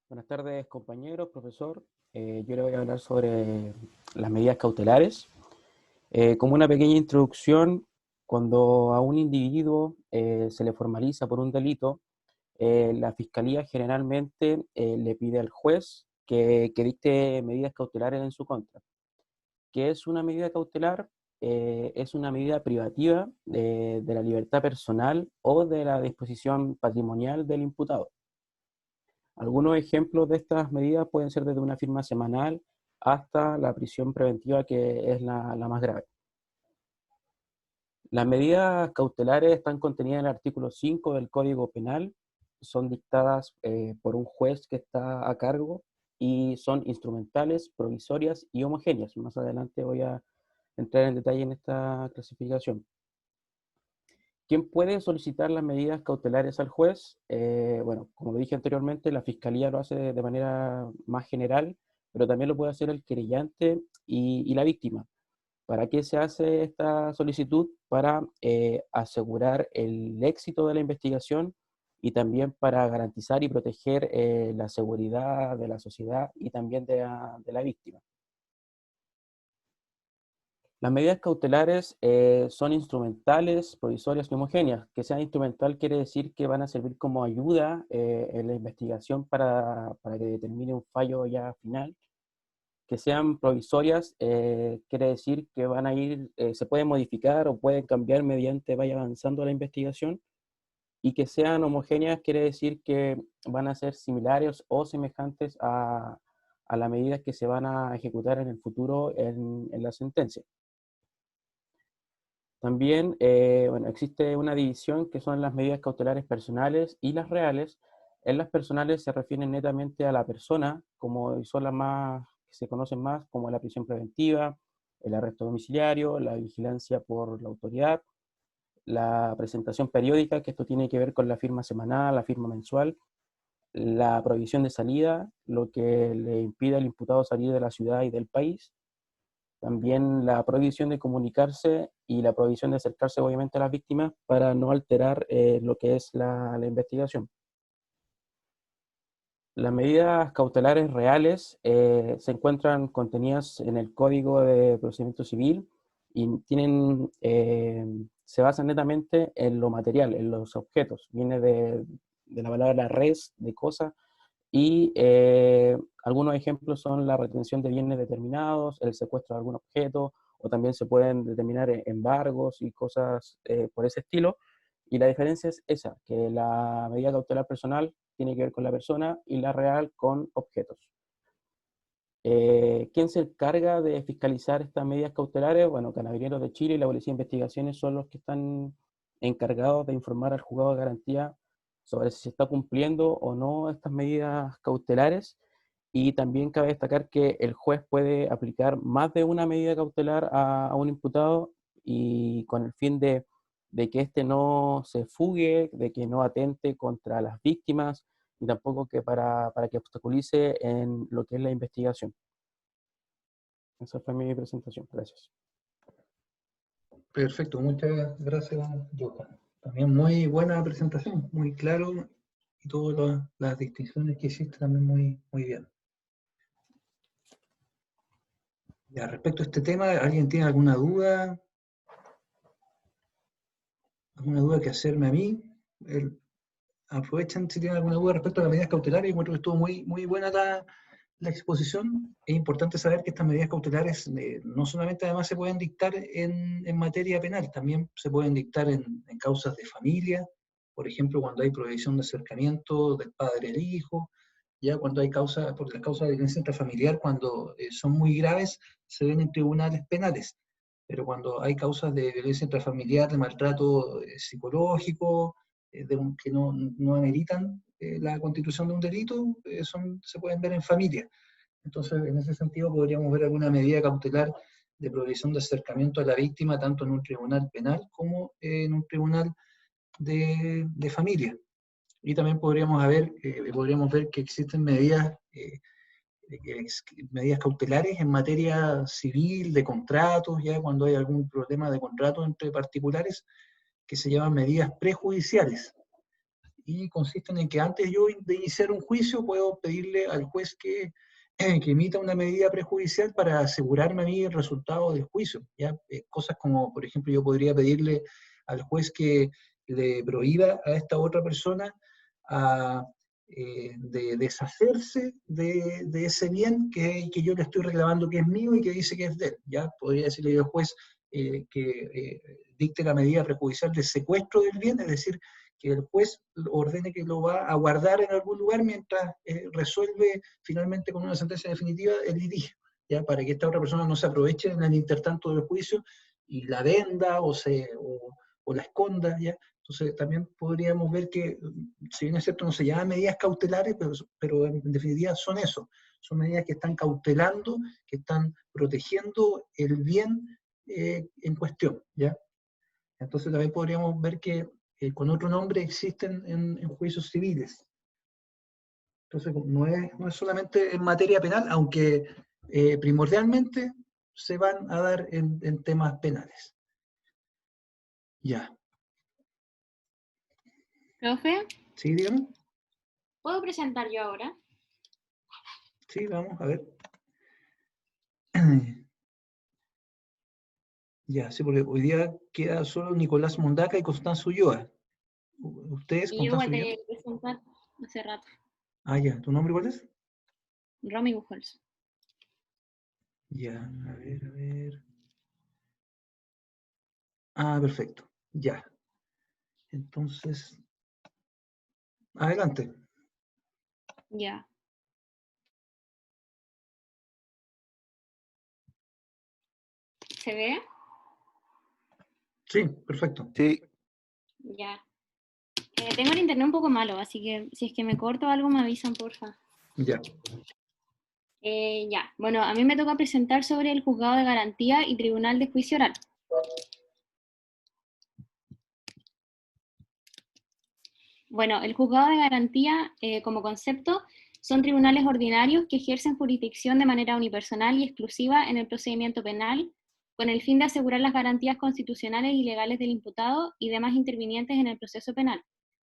Buenas tardes, compañeros, profesor. Yo le voy a hablar sobre las medidas cautelares. Como una pequeña introducción, cuando a un individuo se le formaliza por un delito, la Fiscalía generalmente le pide al juez que dicte medidas cautelares en su contra. ¿Qué es una medida cautelar? Es una medida privativa de la libertad personal o de la disposición patrimonial del imputado. Algunos ejemplos de estas medidas pueden ser desde una firma semanal hasta la prisión preventiva, que es la más grave. Las medidas cautelares están contenidas en el artículo 5 del Código Penal, son dictadas por un juez que está a cargo y son instrumentales, provisorias y homogéneas. Más adelante voy a entrar en detalle en esta clasificación. ¿Quién puede solicitar las medidas cautelares al juez? Bueno, como dije anteriormente, la Fiscalía lo hace de manera más general, pero también lo puede hacer el querellante y la víctima. ¿Para qué se hace esta solicitud? Para asegurar el éxito de la investigación y también para garantizar y proteger la seguridad de la sociedad y también de la víctima. Las medidas cautelares son instrumentales, provisorias y homogéneas. Que sea instrumental quiere decir que van a servir como ayuda en la investigación para que determine un fallo ya final. Que sean provisorias quiere decir que van a ir, se pueden modificar o pueden cambiar mediante vaya avanzando la investigación. Y que sean homogéneas quiere decir que van a ser similares o semejantes a las medidas que se van a ejecutar en el futuro en la sentencia. También bueno, existe una división que son las medidas cautelares personales y las reales. En las personales se refieren netamente a la persona, como son las más que se conocen más, como la prisión preventiva, el arresto domiciliario, la vigilancia por la autoridad, la presentación periódica, que esto tiene que ver con la firma semanal, la firma mensual, la prohibición de salida, lo que le impide al imputado salir de la ciudad y del país, también la prohibición de comunicarse y la prohibición de acercarse obviamente a las víctimas para no alterar lo que es la investigación. Las medidas cautelares reales se encuentran contenidas en el Código de Procedimiento Civil y tienen, se basan netamente en lo material, en los objetos. Viene de la palabra res, de cosa, y algunos ejemplos son la retención de bienes determinados, el secuestro de algún objeto, o también se pueden determinar embargos y cosas por ese estilo. Y la diferencia es esa, que la medida cautelar personal tiene que ver con la persona y la real con objetos. ¿Quién se encarga de fiscalizar estas medidas cautelares? Bueno, Carabineros de Chile y la Policía de Investigaciones son los que están encargados de informar al juzgado de garantía sobre si se está cumpliendo o no estas medidas cautelares. Y también cabe destacar que el juez puede aplicar más de una medida cautelar a un imputado y con el fin de que éste no se fugue, de que no atente contra las víctimas y tampoco que para que obstaculice en lo que es la investigación. Esa fue mi presentación. Gracias. Perfecto, muchas gracias, Johan. También muy buena presentación, muy claro, y todas las distinciones que hiciste también muy bien. Ya, respecto a este tema, ¿alguien tiene alguna duda? ¿Alguna duda que hacerme a mí? Aprovechen si tienen alguna duda respecto a las medidas cautelares. Encuentro que estuvo muy buena la exposición. Es importante saber que estas medidas cautelares no solamente además se pueden dictar en materia penal, también se pueden dictar en causas de familia, por ejemplo, cuando hay prohibición de acercamiento del padre al hijo, ya cuando hay porque las causas de violencia intrafamiliar, cuando son muy graves, se ven en tribunales penales, pero cuando hay causas de violencia intrafamiliar, de maltrato psicológico, que no ameritan la constitución de un delito, se pueden ver en familia. Entonces, en ese sentido, podríamos ver alguna medida cautelar de prohibición de acercamiento a la víctima, tanto en un tribunal penal como en un tribunal de familia. Y también podríamos ver que existen medidas cautelares en materia civil, de contratos, ya cuando hay algún problema de contrato entre particulares, que se llaman medidas prejudiciales. Y consisten en que antes yo de iniciar un juicio puedo pedirle al juez que emita una medida prejudicial para asegurarme a mí el resultado del juicio. ¿Ya? Cosas como, por ejemplo, yo podría pedirle al juez que le prohíba a esta otra persona de deshacerse de ese bien que yo le estoy reclamando que es mío y que dice que es de él. ¿Ya? Podría decirle yo al juez que dicte la medida prejudicial de secuestro del bien, es decir, que el juez ordene que lo va a guardar en algún lugar mientras resuelve finalmente con una sentencia definitiva el litigio, ¿ya? Para que esta otra persona no se aproveche en el intertanto del juicio y la venda o la esconda, ¿ya? Entonces también podríamos ver que, si bien es cierto, no se llaman medidas cautelares, pero en definitiva son eso, son medidas que están cautelando, que están protegiendo el bien en cuestión, ¿ya? Entonces también podríamos ver que con otro nombre existen en juicios civiles. Entonces no es solamente en materia penal, aunque primordialmente se van a dar en temas penales. Ya. Profe, ¿Sí, dígame? ¿puedo presentar yo ahora? Sí, vamos a ver. Ya, sí, porque hoy día queda solo Nicolás Mondaca y Constanzo Ulloa. ¿Ustedes, Y yo Constanzo igual Ulloa? tenía que presentar hace rato. Ah, ya. ¿Tu nombre cuál es? Romy Buchholz. Ya, a ver, a ver. Ah, perfecto. Ya. Entonces, adelante. Ya. ¿Se ve? Sí, perfecto. Sí, Ya. Tengo el internet un poco malo, así que si es que me corto algo me avisan, porfa. Ya. Ya. Bueno, a mí me toca presentar sobre el Juzgado de Garantía y Tribunal de Juicio Oral. Bueno, el Juzgado de Garantía, como concepto, son tribunales ordinarios que ejercen jurisdicción de manera unipersonal y exclusiva en el procedimiento penal, con el fin de asegurar las garantías constitucionales y legales del imputado y demás intervinientes en el proceso penal,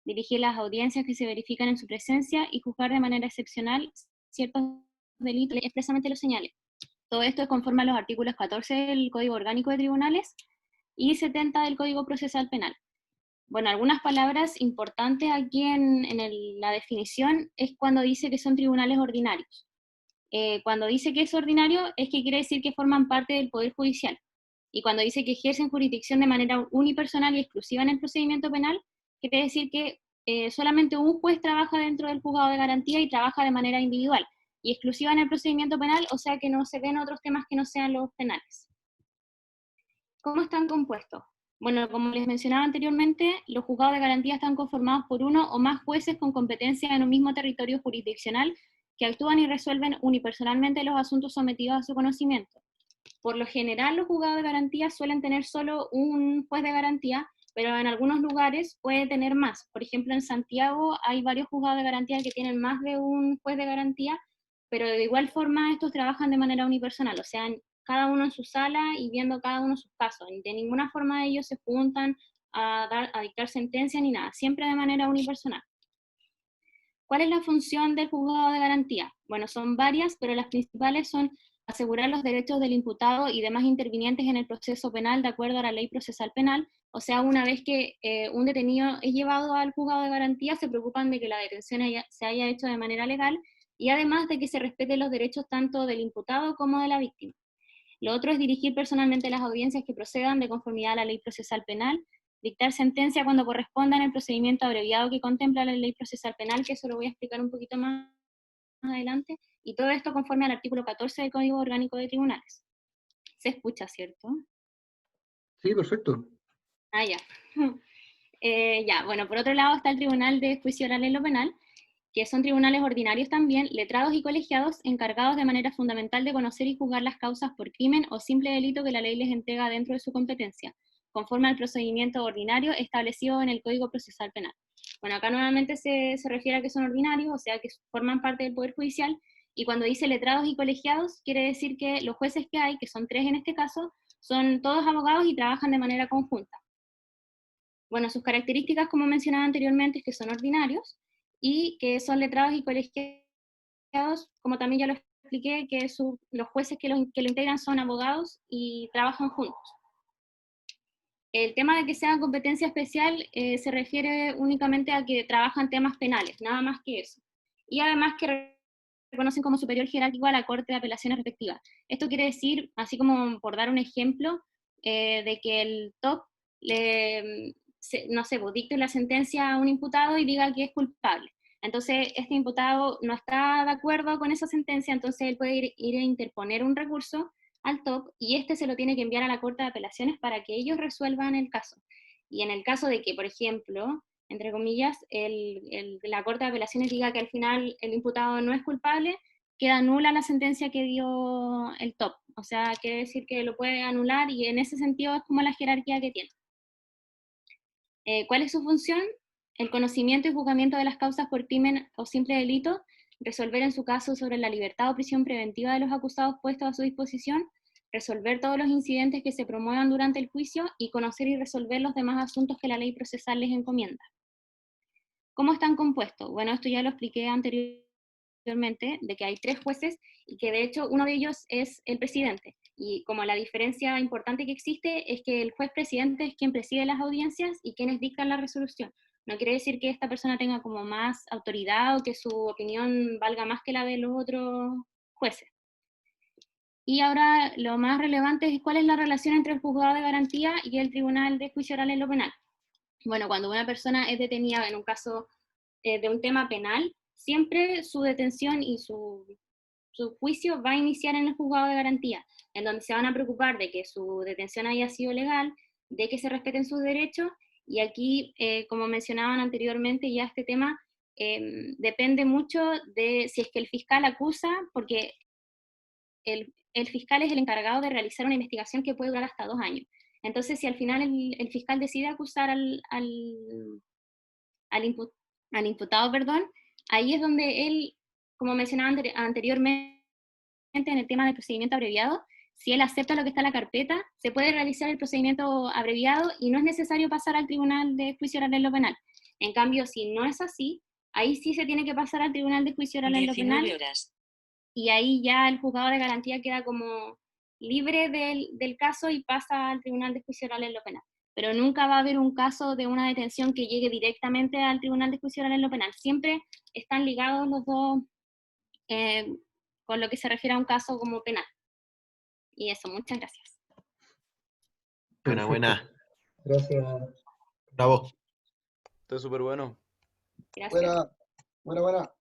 dirigir las audiencias que se verifican en su presencia y juzgar de manera excepcional ciertos delitos que expresamente lo señale. Todo esto es conforme a los artículos 14 del Código Orgánico de Tribunales y 70 del Código Procesal Penal. Bueno, algunas palabras importantes aquí en la definición es cuando dice que son tribunales ordinarios. Cuando dice que es ordinario es que quiere decir que forman parte del Poder Judicial. Y cuando dice que ejercen jurisdicción de manera unipersonal y exclusiva en el procedimiento penal, quiere decir que solamente un juez trabaja dentro del juzgado de garantía y trabaja de manera individual y exclusiva en el procedimiento penal, o sea que no se ven otros temas que no sean los penales. ¿Cómo están compuestos? Bueno, como les mencionaba anteriormente, los juzgados de garantía están conformados por uno o más jueces con competencia en un mismo territorio jurisdiccional que actúan y resuelven unipersonalmente los asuntos sometidos a su conocimiento. Por lo general, los juzgados de garantía suelen tener solo un juez de garantía, pero en algunos lugares puede tener más. Por ejemplo, en Santiago hay varios juzgados de garantía que tienen más de un juez de garantía, pero de igual forma estos trabajan de manera unipersonal, o sea, cada uno en su sala y viendo cada uno sus casos. De ninguna forma ellos se juntan a dictar sentencia ni nada, siempre de manera unipersonal. ¿Cuál es la función del juzgado de garantía? Bueno, son varias, pero las principales son asegurar los derechos del imputado y demás intervinientes en el proceso penal de acuerdo a la ley procesal penal. O sea, una vez que un detenido es llevado al juzgado de garantía, se preocupan de que la detención se haya hecho de manera legal y además de que se respeten los derechos tanto del imputado como de la víctima. Lo otro es dirigir personalmente las audiencias que procedan de conformidad a la ley procesal penal, dictar sentencia cuando corresponda en el procedimiento abreviado que contempla la ley procesal penal, que eso lo voy a explicar un poquito más adelante, y todo esto conforme al artículo 14 del Código Orgánico de Tribunales. ¿Se escucha, cierto? Sí, perfecto. Ah, ya. Ya, bueno, por otro lado está el Tribunal de Juicio Oral en lo Penal, que son tribunales ordinarios también, letrados y colegiados, encargados de manera fundamental de conocer y juzgar las causas por crimen o simple delito que la ley les entrega dentro de su competencia, conforme al procedimiento ordinario establecido en el Código Procesal Penal. Bueno, acá nuevamente se refiere a que son ordinarios, o sea que forman parte del Poder Judicial, y cuando dice letrados y colegiados, quiere decir que los jueces que hay, que son 3 en este caso, son todos abogados y trabajan de manera conjunta. Bueno, sus características, como mencionaba anteriormente, es que son ordinarios, y que son letrados y colegiados, como también ya lo expliqué, que los jueces que lo integran son abogados y trabajan juntos. El tema de que sea competencia especial se refiere únicamente a que trabajan temas penales, nada más que eso. Y además que reconocen como superior jerárquico a la Corte de Apelaciones respectiva. Esto quiere decir, así como por dar un ejemplo, de que el TOC no sé, dicte la sentencia a un imputado y diga que es culpable. Entonces, este imputado no está de acuerdo con esa sentencia, entonces él puede ir a interponer un recurso al TOC y este se lo tiene que enviar a la Corte de Apelaciones para que ellos resuelvan el caso. Y en el caso de que, por ejemplo, entre comillas, la Corte de Apelaciones diga que al final el imputado no es culpable, queda nula la sentencia que dio el TOP. O sea, quiere decir que lo puede anular y en ese sentido es como la jerarquía que tiene. ¿Cuál es su función? El conocimiento y juzgamiento de las causas por crimen o simple delito, resolver en su caso sobre la libertad o prisión preventiva de los acusados puestos a su disposición, resolver todos los incidentes que se promuevan durante el juicio y conocer y resolver los demás asuntos que la ley procesal les encomienda. ¿Cómo están compuestos? Bueno, esto ya lo expliqué anteriormente, de que hay 3 jueces y que de hecho uno de ellos es el presidente. Y como la diferencia importante que existe es que el juez presidente es quien preside las audiencias y quienes dictan la resolución. No quiere decir que esta persona tenga como más autoridad o que su opinión valga más que la de los otros jueces. Y ahora lo más relevante es cuál es la relación entre el juzgado de garantía y el tribunal de juicio oral en lo penal. Bueno, cuando una persona es detenida en un caso de un tema penal, siempre su detención y su juicio va a iniciar en el juzgado de garantía, en donde se van a preocupar de que su detención haya sido legal, de que se respeten sus derechos, y aquí, como mencionaban anteriormente, ya este tema depende mucho de si es que el fiscal acusa, porque el fiscal es el encargado de realizar una investigación que puede durar hasta 2 años. Entonces, si al final el fiscal decide acusar al imputado, ahí es donde él, como mencionaba anteriormente en el tema del procedimiento abreviado, si él acepta lo que está en la carpeta, se puede realizar el procedimiento abreviado y no es necesario pasar al tribunal de juicio oral en lo penal. En cambio, si no es así, ahí sí se tiene que pasar al tribunal de juicio oral en lo penal. 19 horas. Y ahí ya el juzgado de garantía queda como libre del caso y pasa al tribunal de juicio oral en lo penal. Pero nunca va a haber un caso de una detención que llegue directamente al tribunal de juicio oral en lo penal. Siempre están ligados los dos con lo que se refiere a un caso como penal. Y eso, muchas gracias. Buena, buena. Gracias. Bravo. Está súper bueno. Gracias. Buena.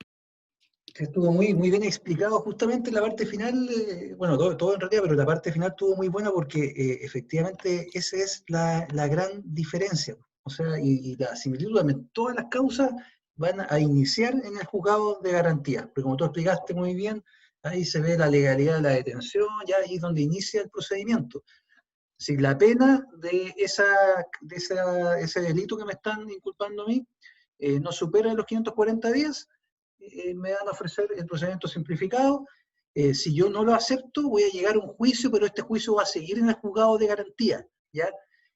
Estuvo muy bien explicado justamente en la parte final, bueno, todo en realidad, pero la parte final estuvo muy buena porque efectivamente esa es la gran diferencia. O sea, y la similitud, todas las causas van a iniciar en el juzgado de garantía, porque como tú explicaste muy bien, ahí se ve la legalidad de la detención, ya ahí es donde inicia el procedimiento. Si la pena de ese delito que me están inculpando a mí no supera los 540 días, me van a ofrecer el procedimiento simplificado. Si yo no lo acepto, voy a llegar a un juicio, pero este juicio va a seguir en el juzgado de garantía, ¿ya?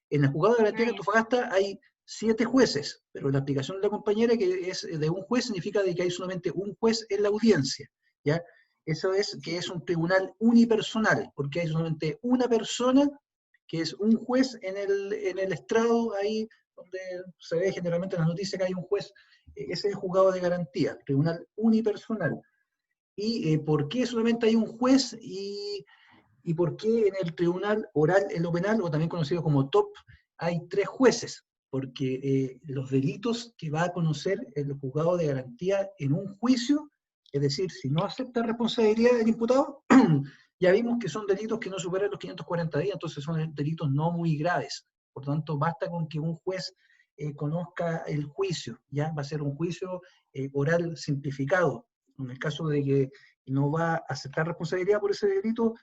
En el juzgado de garantía de Antofagasta hay 7 jueces, pero la explicación de la compañera que es de un juez significa de que hay solamente un juez en la audiencia, ¿ya? Eso es que es un tribunal unipersonal, porque hay solamente una persona que es un juez en el estrado, ahí donde se ve generalmente en las noticias que hay un juez. Ese es el juzgado de garantía, tribunal unipersonal. ¿Y por qué solamente hay un juez y por qué en el tribunal oral en lo penal, o también conocido como TOP, hay 3 jueces? Porque los delitos que va a conocer el juzgado de garantía en un juicio, es decir, si no acepta responsabilidad del imputado, ya vimos que son delitos que no superan los 540 días, entonces son delitos no muy graves. Por tanto, basta con que un juez conozca el juicio, ya va a ser un juicio oral simplificado. En el caso de que no va a aceptar responsabilidad por ese delito,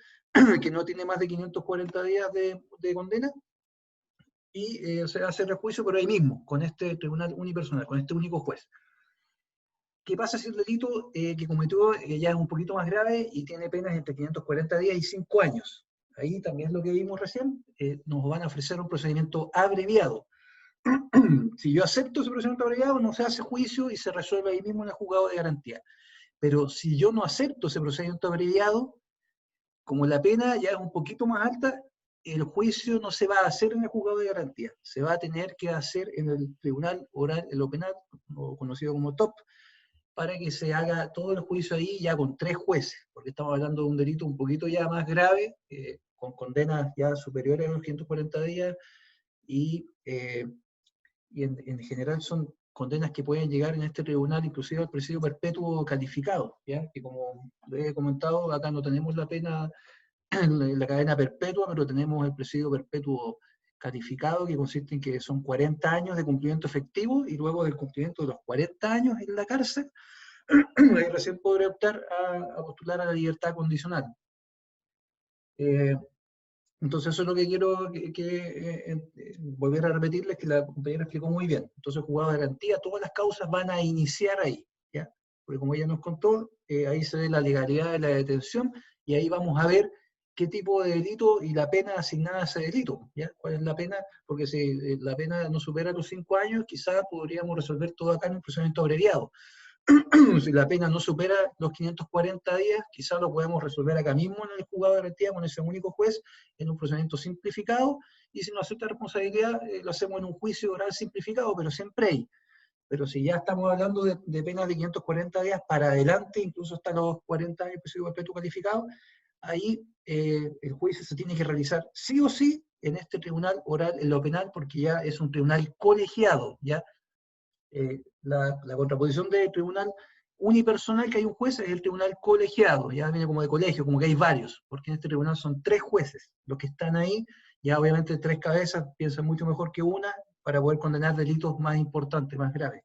que no tiene más de 540 días de condena, y se va a hacer el juicio, pero ahí mismo, con este tribunal unipersonal, con este único juez. ¿Qué pasa si el delito que cometió ya es un poquito más grave y tiene penas entre 540 días y 5 años? Ahí también lo que vimos recién, nos van a ofrecer un procedimiento abreviado. Si yo acepto ese procedimiento abreviado, no se hace juicio y se resuelve ahí mismo en el juzgado de garantía. Pero si yo no acepto ese procedimiento abreviado, como la pena ya es un poquito más alta, el juicio no se va a hacer en el juzgado de garantía, se va a tener que hacer en el tribunal oral en lo penal, o conocido como TOP, para que se haga todo el juicio ahí ya con 3 jueces, porque estamos hablando de un delito un poquito ya más grave, con condenas ya superiores a los 140 días, y en general son condenas que pueden llegar en este tribunal inclusive al presidio perpetuo calificado, ¿ya? Que como les he comentado, acá no tenemos la pena en la cadena perpetua, pero tenemos el presidio perpetuo calificado, que consiste en que son 40 años de cumplimiento efectivo, y luego del cumplimiento de los 40 años en la cárcel, ahí recién podré optar a postular a la libertad condicional. Entonces eso es lo que quiero volver a repetirles, que la compañera explicó muy bien. Entonces, juzgado de garantía, todas las causas van a iniciar ahí, ¿ya? Porque como ella nos contó, ahí se ve la legalidad de la detención, y ahí vamos a ver qué tipo de delito y la pena asignada a ese delito, ¿ya? ¿Cuál es la pena? Porque si la pena no supera los 5 años, quizás podríamos resolver todo acá en un procedimiento abreviado. Si la pena no supera los 540 días, quizás lo podemos resolver acá mismo en el juzgado de garantía con ese único juez, en un procedimiento simplificado, y si no acepta responsabilidad, lo hacemos en un juicio oral simplificado, pero siempre ahí. Pero si ya estamos hablando de penas de 540 días para adelante, incluso hasta los 40 años de prisión perpetuo calificado, ahí el juicio se tiene que realizar sí o sí en este tribunal oral, en lo penal, porque ya es un tribunal colegiado, ¿ya? La contraposición del tribunal unipersonal que hay un juez es el tribunal colegiado, ya viene como de colegio, como que hay varios, porque en este tribunal son 3 jueces los que están ahí, ya obviamente 3 cabezas piensan mucho mejor que una para poder condenar delitos más importantes, más graves.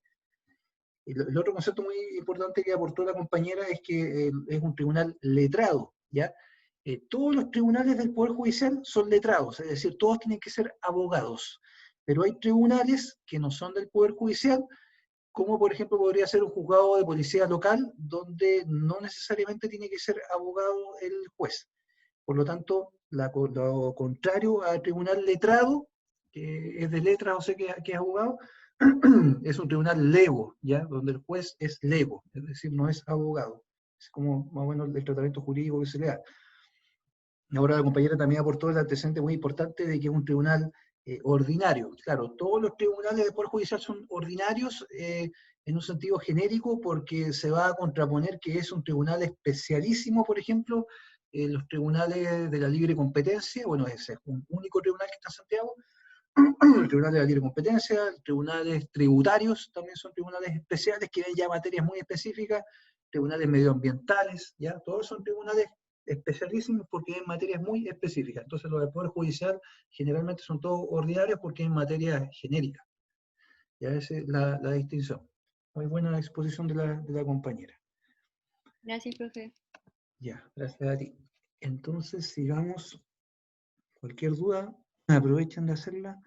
El otro concepto muy importante que aportó la compañera es que es un tribunal letrado, ¿ya? Todos los tribunales del Poder Judicial son letrados, es decir, todos tienen que ser abogados, pero hay tribunales que no son del Poder Judicial, como por ejemplo podría ser un juzgado de policía local, donde no necesariamente tiene que ser abogado el juez. Por lo tanto, lo contrario al tribunal letrado, que es de letras, o sea que es abogado, es un tribunal lego, ¿ya? Donde el juez es lego, es decir, no es abogado. Es como más o menos el tratamiento jurídico que se le da. Ahora la compañera también aportó el antecedente muy importante de que es un tribunal ordinario. Claro, todos los tribunales de Poder Judicial son ordinarios en un sentido genérico, porque se va a contraponer que es un tribunal especialísimo, por ejemplo, los tribunales de la libre competencia. Bueno, ese es un único tribunal que está en Santiago, el tribunal de la libre competencia, tribunales tributarios también son tribunales especiales que ven ya materias muy específicas, tribunales medioambientales, ya, todos son tribunales especialísimos porque hay materias muy específicas. Entonces los del Poder Judicial generalmente son todos ordinarios porque hay materias genéricas. Ya esa es la distinción. Muy buena exposición de la compañera. Gracias, profe. Ya, gracias a ti. Entonces sigamos. Cualquier duda, aprovechen de hacerla.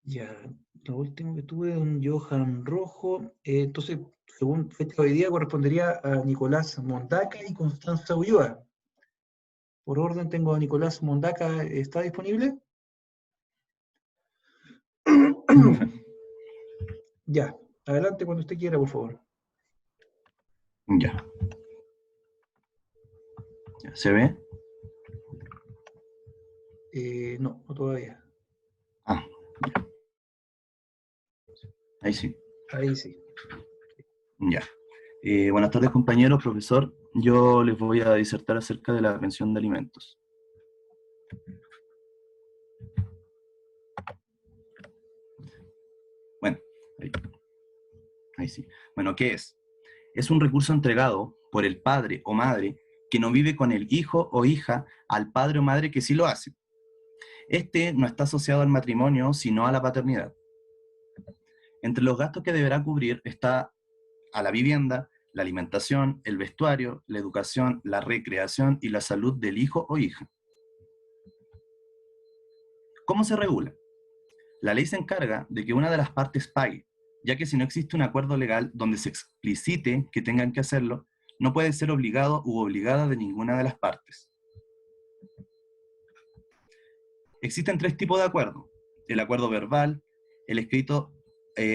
Ya, lo último que tuve, don Johan Rojo. Entonces, según fecha de hoy día, correspondería a Nicolás Mondaca y Constanza Ulloa. Por orden tengo a Nicolás Mondaca, ¿está disponible? Ya, adelante cuando usted quiera, por favor. Ya. ¿Se ve? No, no todavía. Ah, ya. Ahí sí. Ahí sí. Ya. Buenas tardes, compañeros, profesor. Yo les voy a disertar acerca de la pensión de alimentos. Bueno, ahí sí. Bueno, ¿qué es? Es un recurso entregado por el padre o madre que no vive con el hijo o hija al padre o madre que sí lo hace. Este no está asociado al matrimonio, sino a la paternidad. Entre los gastos que deberá cubrir está a la vivienda, la alimentación, el vestuario, la educación, la recreación y la salud del hijo o hija. ¿Cómo se regula? La ley se encarga de que una de las partes pague, ya que si no existe un acuerdo legal donde se explicite que tengan que hacerlo, no puede ser obligado u obligada de ninguna de las partes. Existen 3 tipos de acuerdo: el acuerdo verbal, el escrito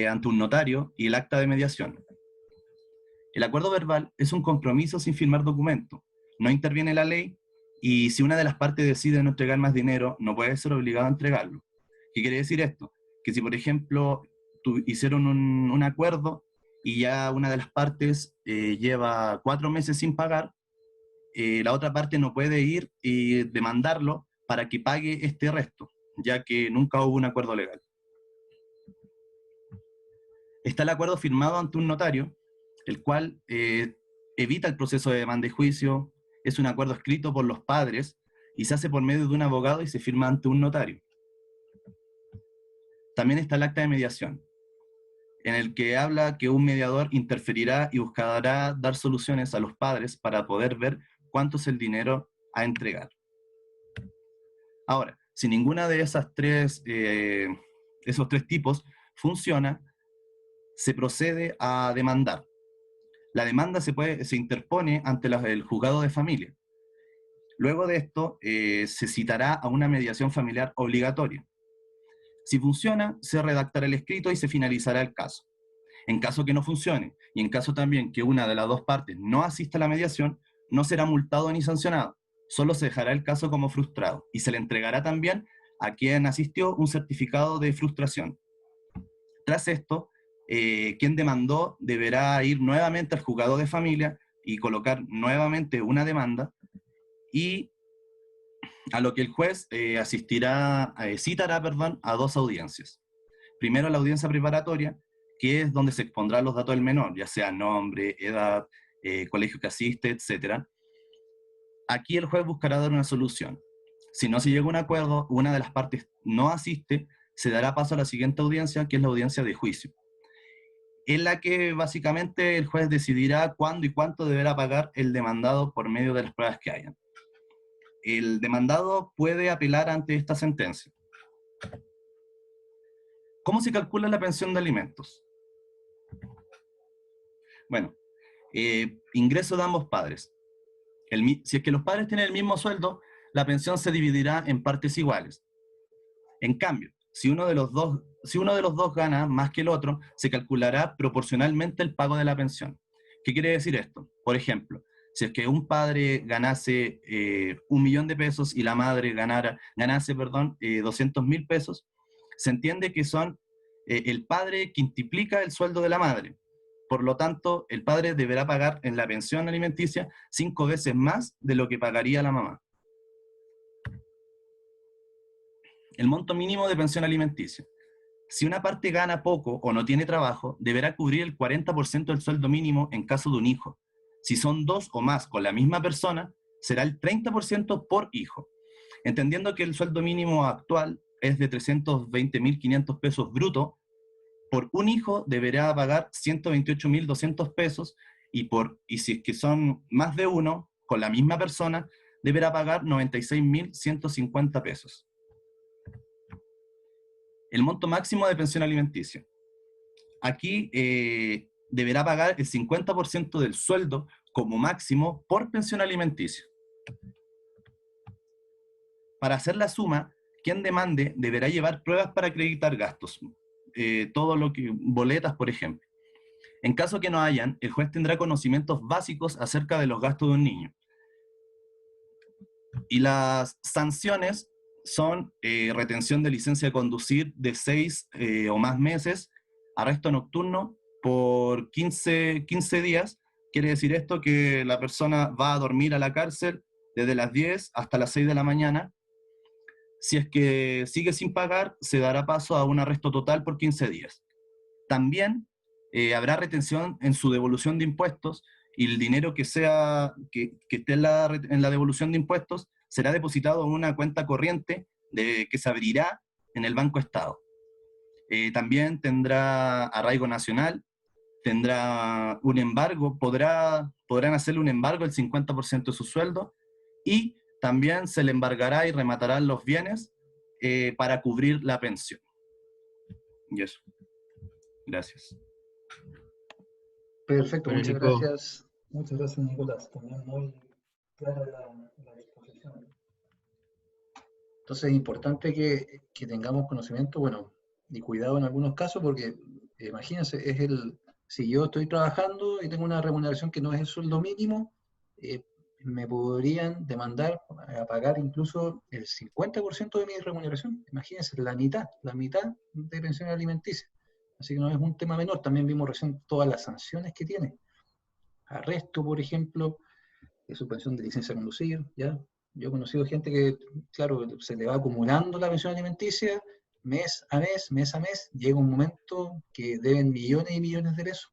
ante un notario y el acta de mediación. El acuerdo verbal es un compromiso sin firmar documento, no interviene la ley, y si una de las partes decide no entregar más dinero, no puede ser obligado a entregarlo. ¿Qué quiere decir esto? Que si, por ejemplo, hicieron un acuerdo y ya una de las partes lleva 4 meses sin pagar, la otra parte no puede ir y demandarlo para que pague este resto, ya que nunca hubo un acuerdo legal. Está el acuerdo firmado ante un notario, el cual evita el proceso de demanda y juicio, es un acuerdo escrito por los padres y se hace por medio de un abogado y se firma ante un notario. También está el acta de mediación, en el que habla que un mediador interferirá y buscará dar soluciones a los padres para poder ver cuánto es el dinero a entregar. Ahora, si ninguna de esos tres tipos funciona, se procede a demandar. La demanda se interpone ante el juzgado de familia. Luego de esto, se citará a una mediación familiar obligatoria. Si funciona, se redactará el escrito y se finalizará el caso. En caso que no funcione, y en caso también que una de las dos partes no asista a la mediación, no será multado ni sancionado, solo se dejará el caso como frustrado, y se le entregará también a quien asistió un certificado de frustración. Tras esto, quien demandó deberá ir nuevamente al juzgado de familia y colocar nuevamente una demanda, y a lo que el juez citará a dos audiencias. Primero la audiencia preparatoria, que es donde se expondrán los datos del menor, ya sea nombre, edad, colegio que asiste, etc. Aquí el juez buscará dar una solución. Si no se llega a un acuerdo, una de las partes no asiste, se dará paso a la siguiente audiencia, que es la audiencia de juicio, en la que básicamente el juez decidirá cuándo y cuánto deberá pagar el demandado por medio de las pruebas que hayan. El demandado puede apelar ante esta sentencia. ¿Cómo se calcula la pensión de alimentos? Bueno, ingreso de ambos padres. Si es que los padres tienen el mismo sueldo, la pensión se dividirá en partes iguales. En cambio, si uno de los dos gana más que el otro, se calculará proporcionalmente el pago de la pensión. ¿Qué quiere decir esto? Por ejemplo, si es que un padre ganase 1 millón de pesos y la madre ganase 200.000 pesos, se entiende que son el padre quintuplica el sueldo de la madre. Por lo tanto, el padre deberá pagar en la pensión alimenticia 5 veces más de lo que pagaría la mamá. El monto mínimo de pensión alimenticia. Si una parte gana poco o no tiene trabajo, deberá cubrir el 40% del sueldo mínimo en caso de un hijo. Si son 2 o más con la misma persona, será el 30% por hijo. Entendiendo que el sueldo mínimo actual es de 320.500 pesos bruto, por un hijo deberá pagar 128.200 pesos y si es que son más de uno, con la misma persona, deberá pagar 96.150 pesos. El monto máximo de pensión alimenticia. Aquí deberá pagar el 50% del sueldo como máximo por pensión alimenticia. Para hacer la suma, quien demande deberá llevar pruebas para acreditar gastos, todo lo que, boletas, por ejemplo. En caso que no hayan, el juez tendrá conocimientos básicos acerca de los gastos de un niño. Y las sanciones son retención de licencia de conducir de 6 o más meses, arresto nocturno por 15 días. Quiere decir esto que la persona va a dormir a la cárcel desde las 10 hasta las 6 de la mañana. Si es que sigue sin pagar, se dará paso a un arresto total por 15 días. También habrá retención en su devolución de impuestos y el dinero que esté en la devolución de impuestos será depositado en una cuenta corriente que se abrirá en el Banco Estado. También tendrá arraigo nacional, tendrá un embargo, podrán hacerle un embargo del 50% de su sueldo y también se le embargará y rematarán los bienes para cubrir la pensión. Y eso. Gracias. Perfecto, Bueno, muchas Nico. gracias. Muchas gracias, Nicolás. También muy clara la disposición. Entonces es importante que tengamos conocimiento, bueno, y cuidado en algunos casos, porque imagínense, si yo estoy trabajando y tengo una remuneración que no es el sueldo mínimo, me podrían demandar a pagar incluso el 50% de mi remuneración. Imagínense, la mitad de pensión alimenticia. Así que no es un tema menor. También vimos recién todas las sanciones que tiene. Arresto, por ejemplo, suspensión de licencia de conducir, ¿ya? Yo he conocido gente que, claro, se le va acumulando la pensión alimenticia mes a mes, llega un momento que deben millones y millones de pesos.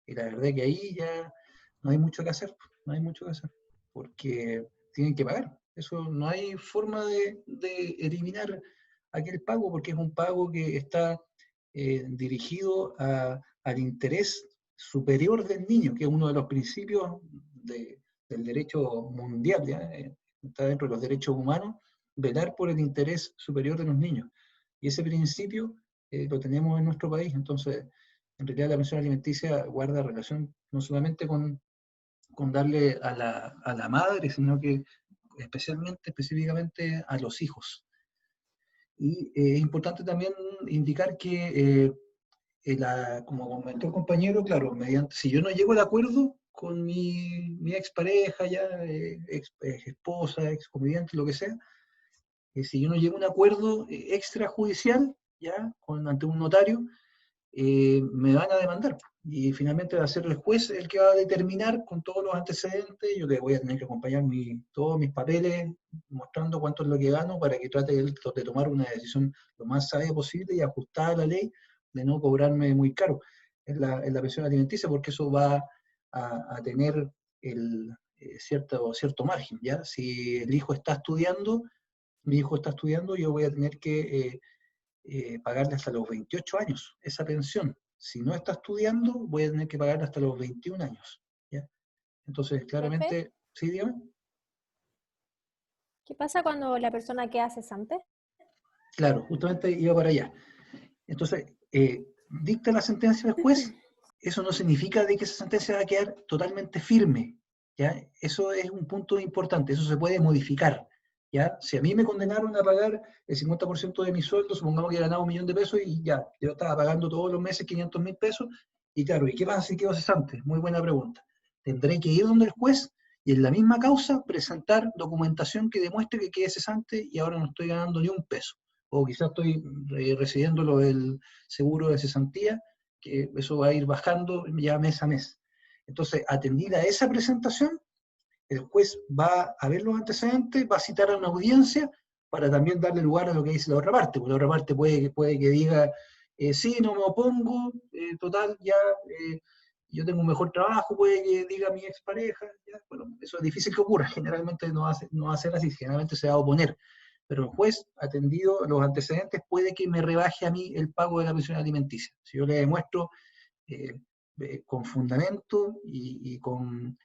Y la verdad es que ahí ya no hay mucho que hacer, no hay mucho que hacer. porque tienen que pagar. Eso no hay forma de eliminar aquel pago, porque es un pago que está dirigido al interés superior del niño, que es uno de los principios del derecho mundial, ¿ya? Está dentro de los derechos humanos, velar por el interés superior de los niños. Y ese principio lo tenemos en nuestro país. Entonces, en realidad la pensión alimenticia guarda relación no solamente con darle a la madre, sino que específicamente a los hijos. Y es importante también indicar que, como comentó el compañero, claro, si yo no llego de acuerdo con mi expareja, ya, ex esposa, ex conviviente, lo que sea, si yo no llego a un acuerdo extrajudicial, ya, ante un notario, me van a demandar. Y finalmente va a ser el juez el que va a determinar con todos los antecedentes. Yo le voy a tener que acompañar todos mis papeles, mostrando cuánto es lo que gano, para que trate de tomar una decisión lo más sabia posible y ajustada a la ley, de no cobrarme muy caro en la pensión alimenticia, porque eso va a tener cierto margen, ¿ya? Si el hijo está estudiando, mi hijo está estudiando, yo voy a tener que pagarle hasta los 28 años esa pensión. Si no está estudiando, voy a tener que pagarle hasta los 21 años. ¿Ya? Entonces, claramente, ¿Profe? ¿sí, dígame? ¿Qué pasa cuando la persona queda cesante? Claro, justamente iba para allá. Entonces, dicta la sentencia del juez, eso no significa de que esa sentencia va a quedar totalmente firme. ¿Ya? Eso es un punto importante, eso se puede modificar. ¿Ya? Si a mí me condenaron a pagar el 50% de mi sueldo, supongamos que he ganado 1 millón de pesos y ya, yo estaba pagando todos los meses 500.000 pesos, y claro, ¿y qué pasa si quedo cesante? Muy buena pregunta. Tendré que ir donde el juez y en la misma causa presentar documentación que demuestre que quedé cesante y ahora no estoy ganando ni un peso. O quizás estoy recibiendo lo del seguro de cesantía, que eso va a ir bajando ya mes a mes. Entonces, atendida esa presentación, el juez va a ver los antecedentes, va a citar a una audiencia para también darle lugar a lo que dice la otra parte, porque la otra parte puede que diga, sí, no me opongo, total, ya, yo tengo un mejor trabajo, puede que diga mi expareja, ya, bueno, eso es difícil que ocurra, generalmente no va a ser así, generalmente se va a oponer, pero el juez, atendido los antecedentes, puede que me rebaje a mí el pago de la pensión alimenticia. Si yo le demuestro con fundamento y con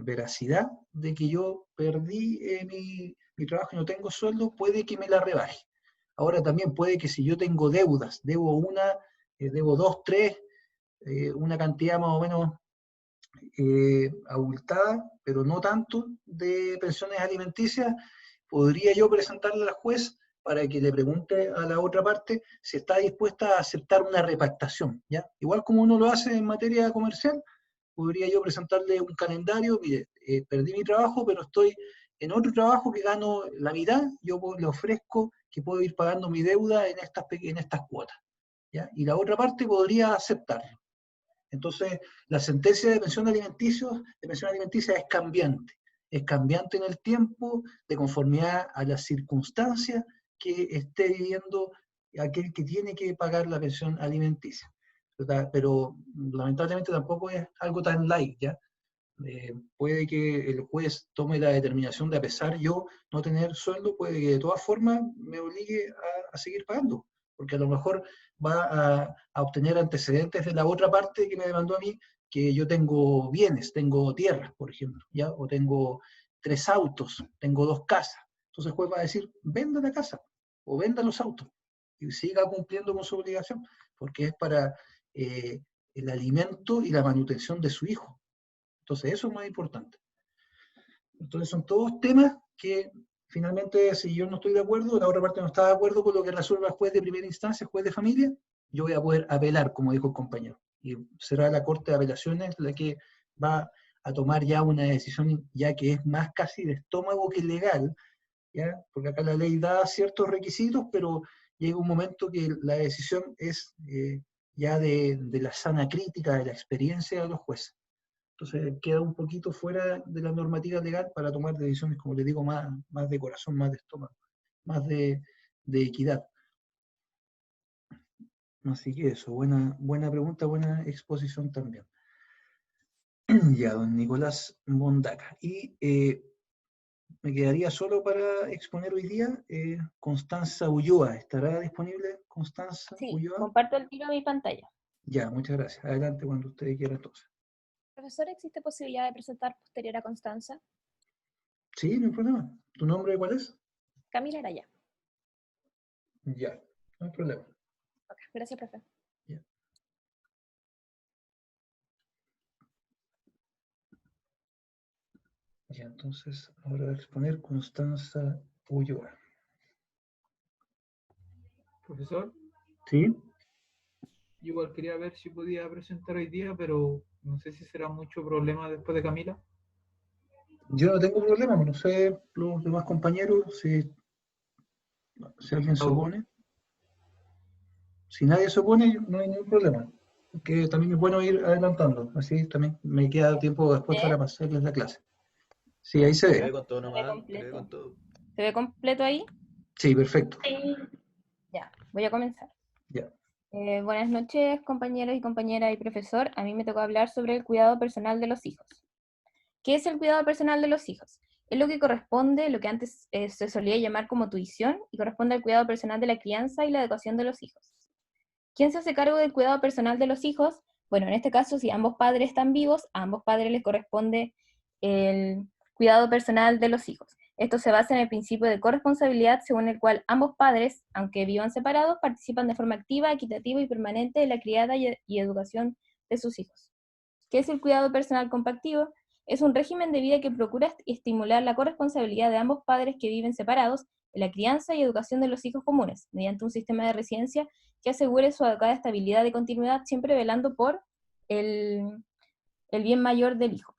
veracidad de que yo perdí mi trabajo y no tengo sueldo, puede que me la rebaje. Ahora también puede que si yo tengo deudas, debo debo 2, 3, una cantidad más o menos abultada, pero no tanto, de pensiones alimenticias, podría yo presentarle al juez para que le pregunte a la otra parte si está dispuesta a aceptar una repactación, ¿ya? Igual como uno lo hace en materia comercial, podría yo presentarle un calendario, mire, perdí mi trabajo, pero estoy en otro trabajo que gano la mitad, yo le ofrezco que puedo ir pagando mi deuda en estas cuotas, ¿ya? Y la otra parte podría aceptarlo. Entonces, la sentencia de pensión alimenticia es cambiante en el tiempo, de conformidad a las circunstancias que esté viviendo aquel que tiene que pagar la pensión alimenticia. Pero lamentablemente tampoco es algo tan light, ¿ya? Puede que el juez tome la determinación de, a pesar yo no tener sueldo, puede que de todas formas me obligue a seguir pagando, porque a lo mejor va a obtener antecedentes de la otra parte que me demandó a mí, que yo tengo bienes, tengo tierras, por ejemplo, ¿ya? O tengo 3 autos, tengo 2 casas. Entonces el juez va a decir, venda la casa o venda los autos y siga cumpliendo con su obligación, porque es para el alimento y la manutención de su hijo. Entonces eso es más importante. Entonces son todos temas que finalmente, si yo no estoy de acuerdo, la otra parte no está de acuerdo con lo que resuelva el juez de primera instancia, el juez de familia, yo voy a poder apelar, como dijo el compañero. Y será la Corte de Apelaciones la que va a tomar ya una decisión, ya que es más casi de estómago que legal, ¿ya? Porque acá la ley da ciertos requisitos, pero llega un momento que la decisión es ya de la sana crítica, de la experiencia de los jueces. Entonces queda un poquito fuera de la normativa legal para tomar decisiones, como les digo, más de corazón, más de estómago, más de equidad. Así que eso, buena pregunta, buena exposición también. Ya, don Nicolás Mondaca. Y me quedaría solo para exponer hoy día Constanza Ulloa. ¿Estará disponible Constanza Sí, Ulloa? comparto el tiro mi pantalla. Ya, muchas gracias. Adelante cuando usted quiera entonces. Profesor, ¿existe posibilidad de presentar posterior a Constanza? Sí, no hay problema. ¿Tu nombre cuál es? Camila Araya. Ya, no hay problema. Ok, gracias, profe. Ya. Ya, entonces ahora voy a exponer Constanza Ulloa. Profesor, ¿Sí? yo igual quería ver si podía presentar hoy día, pero no sé si será mucho problema después de Camila. Yo no tengo problema, no sé los demás compañeros si alguien se opone. Si nadie se opone, no hay ningún problema. Porque también es bueno ir adelantando, así también me queda tiempo después para pasarles la clase. Sí, ahí se Se ve ve. con todo Se ve nomás, se ve completo. con todo. ¿Se ve completo ahí? Sí, perfecto. Ya, voy a comenzar. Ya. Buenas noches, compañeros y compañeras y profesor. A mí me tocó hablar sobre el cuidado personal de los hijos. ¿Qué es el cuidado personal de los hijos? Es lo que corresponde, lo que antes se solía llamar como tuición, y corresponde al cuidado personal de la crianza y la educación de los hijos. ¿Quién se hace cargo del cuidado personal de los hijos? Bueno, en este caso, si ambos padres están vivos, a ambos padres les corresponde el cuidado personal de los hijos. Esto se basa en el principio de corresponsabilidad, según el cual ambos padres, aunque vivan separados, participan de forma activa, equitativa y permanente en la crianza y educación de sus hijos. ¿Qué es el cuidado personal compactivo? Es un régimen de vida que procura estimular la corresponsabilidad de ambos padres que viven separados en la crianza y educación de los hijos comunes, mediante un sistema de residencia que asegure su adecuada estabilidad y continuidad, siempre velando por el bien mayor del hijo.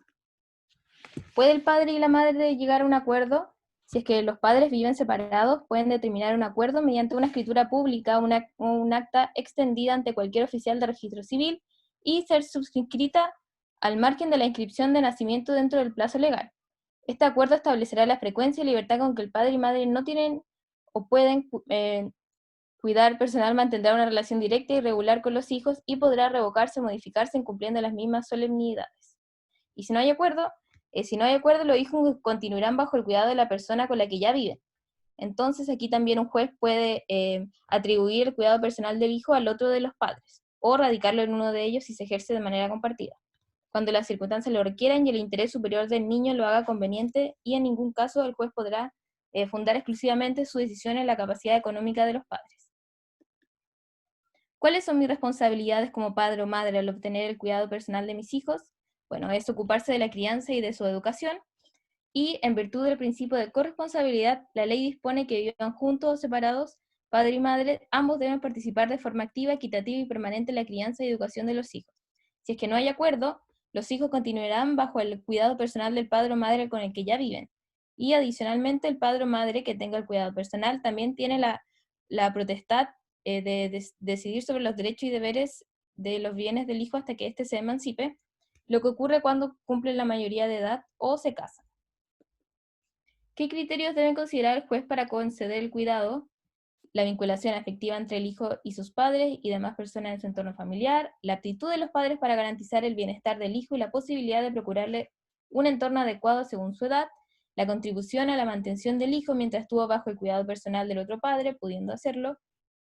¿Puede el padre y la madre llegar a un acuerdo? Si es que los padres viven separados, pueden determinar un acuerdo mediante una escritura pública, un acta extendida ante cualquier oficial de registro civil y ser suscrita al margen de la inscripción de nacimiento dentro del plazo legal. Este acuerdo establecerá la frecuencia y libertad con que el padre y madre no tienen o pueden cuidar personal, mantendrá una relación directa y regular con los hijos y podrá revocarse o modificarse incumpliendo las mismas solemnidades. Y si no hay acuerdo, los hijos continuarán bajo el cuidado de la persona con la que ya viven. Entonces aquí también un juez puede atribuir el cuidado personal del hijo al otro de los padres, o radicarlo en uno de ellos si se ejerce de manera compartida, cuando las circunstancias lo requieran y el interés superior del niño lo haga conveniente, y en ningún caso el juez podrá fundar exclusivamente su decisión en la capacidad económica de los padres. ¿Cuáles son mis responsabilidades como padre o madre al obtener el cuidado personal de mis hijos? Bueno, es ocuparse de la crianza y de su educación, y en virtud del principio de corresponsabilidad, la ley dispone que vivan juntos o separados, padre y madre, ambos deben participar de forma activa, equitativa y permanente en la crianza y educación de los hijos. Si es que no hay acuerdo, los hijos continuarán bajo el cuidado personal del padre o madre con el que ya viven. Y adicionalmente, el padre o madre que tenga el cuidado personal también tiene la potestad de decidir sobre los derechos y deberes de los bienes del hijo hasta que éste se emancipe, lo que ocurre cuando cumple la mayoría de edad o se casa. ¿Qué criterios debe considerar el juez para conceder el cuidado? La vinculación afectiva entre el hijo y sus padres y demás personas en su entorno familiar, la aptitud de los padres para garantizar el bienestar del hijo y la posibilidad de procurarle un entorno adecuado según su edad, la contribución a la mantención del hijo mientras estuvo bajo el cuidado personal del otro padre, pudiendo hacerlo,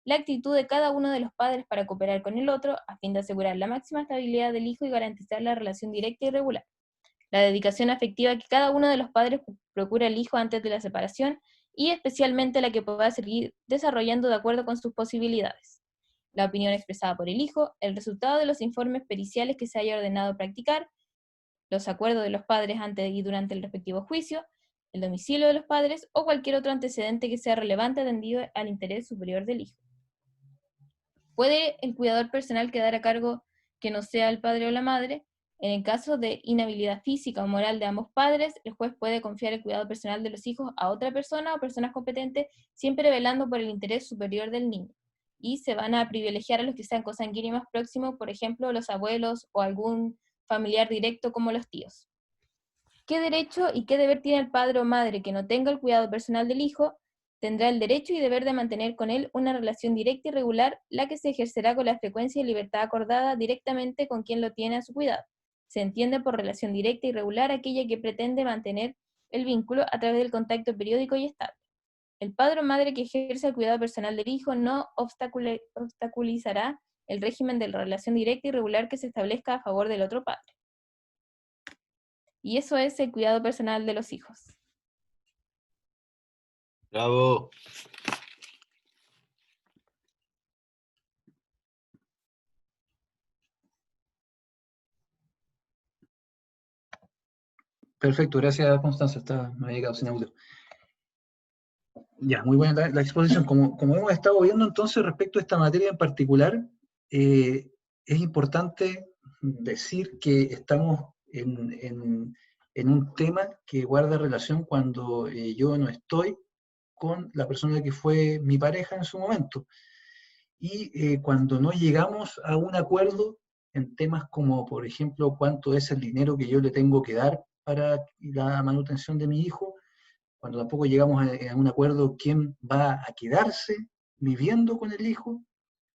la actitud de cada uno de los padres para cooperar con el otro, a fin de asegurar la máxima estabilidad del hijo y garantizar la relación directa y regular, la dedicación afectiva que cada uno de los padres procura al hijo antes de la separación, y especialmente la que pueda seguir desarrollando de acuerdo con sus posibilidades, la opinión expresada por el hijo, el resultado de los informes periciales que se haya ordenado practicar, los acuerdos de los padres antes y durante el respectivo juicio, el domicilio de los padres o cualquier otro antecedente que sea relevante atendido al interés superior del hijo. ¿Puede el cuidador personal quedar a cargo que no sea el padre o la madre? En el caso de inhabilidad física o moral de ambos padres, el juez puede confiar el cuidado personal de los hijos a otra persona o personas competentes, siempre velando por el interés superior del niño. Y se van a privilegiar a los que sean consanguíneos más próximos, por ejemplo, los abuelos o algún familiar directo como los tíos. ¿Qué derecho y qué deber tiene el padre o madre que no tenga el cuidado personal del hijo? Tendrá el derecho y deber de mantener con él una relación directa y regular, la que se ejercerá con la frecuencia y libertad acordada directamente con quien lo tiene a su cuidado, Se entiende por relación directa y regular aquella que pretende mantener el vínculo a través del contacto periódico y estable. El padre o madre que ejerce el cuidado personal del hijo no obstaculizará el régimen de la relación directa y regular que se establezca a favor del otro padre. Y eso es el cuidado personal de los hijos. Bravo. Perfecto, gracias Constanza, me había quedado sin audio. Ya, muy buena la exposición. Como hemos estado viendo entonces respecto a esta materia en particular, es importante decir que estamos en un tema que guarda relación cuando yo no estoy con la persona que fue mi pareja en su momento. Y cuando no llegamos a un acuerdo en temas como, por ejemplo, cuánto es el dinero que yo le tengo que dar para la manutención de mi hijo, cuando tampoco llegamos a un acuerdo quién va a quedarse viviendo con el hijo,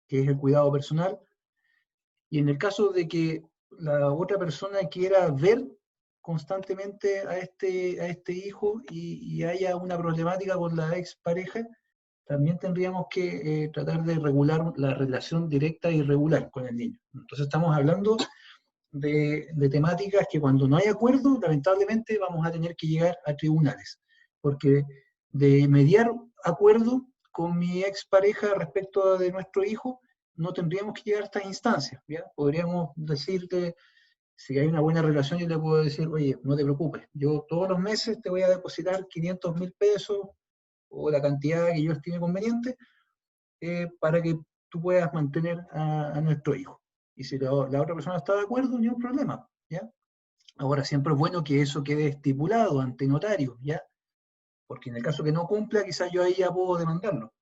que es el cuidado personal, y en el caso de que la otra persona quiera ver constantemente a este hijo y haya una problemática con la expareja, también tendríamos que tratar de regular la relación directa y regular con el niño. Entonces estamos hablando de temáticas que cuando no hay acuerdo, lamentablemente vamos a tener que llegar a tribunales, porque de mediar acuerdo con mi expareja respecto de nuestro hijo, no tendríamos que llegar a estas instancias, ¿ya? Podríamos decirte, si hay una buena relación, yo le puedo decir, oye, no te preocupes, yo todos los meses te voy a depositar 500.000 pesos, o la cantidad que yo estime conveniente, para que tú puedas mantener a nuestro hijo. Y si la otra persona está de acuerdo, no hay problema, ¿ya? Ahora, siempre es bueno que eso quede estipulado ante notario, ¿ya? Porque en el caso que no cumpla, quizás yo ahí ya puedo demandarlo.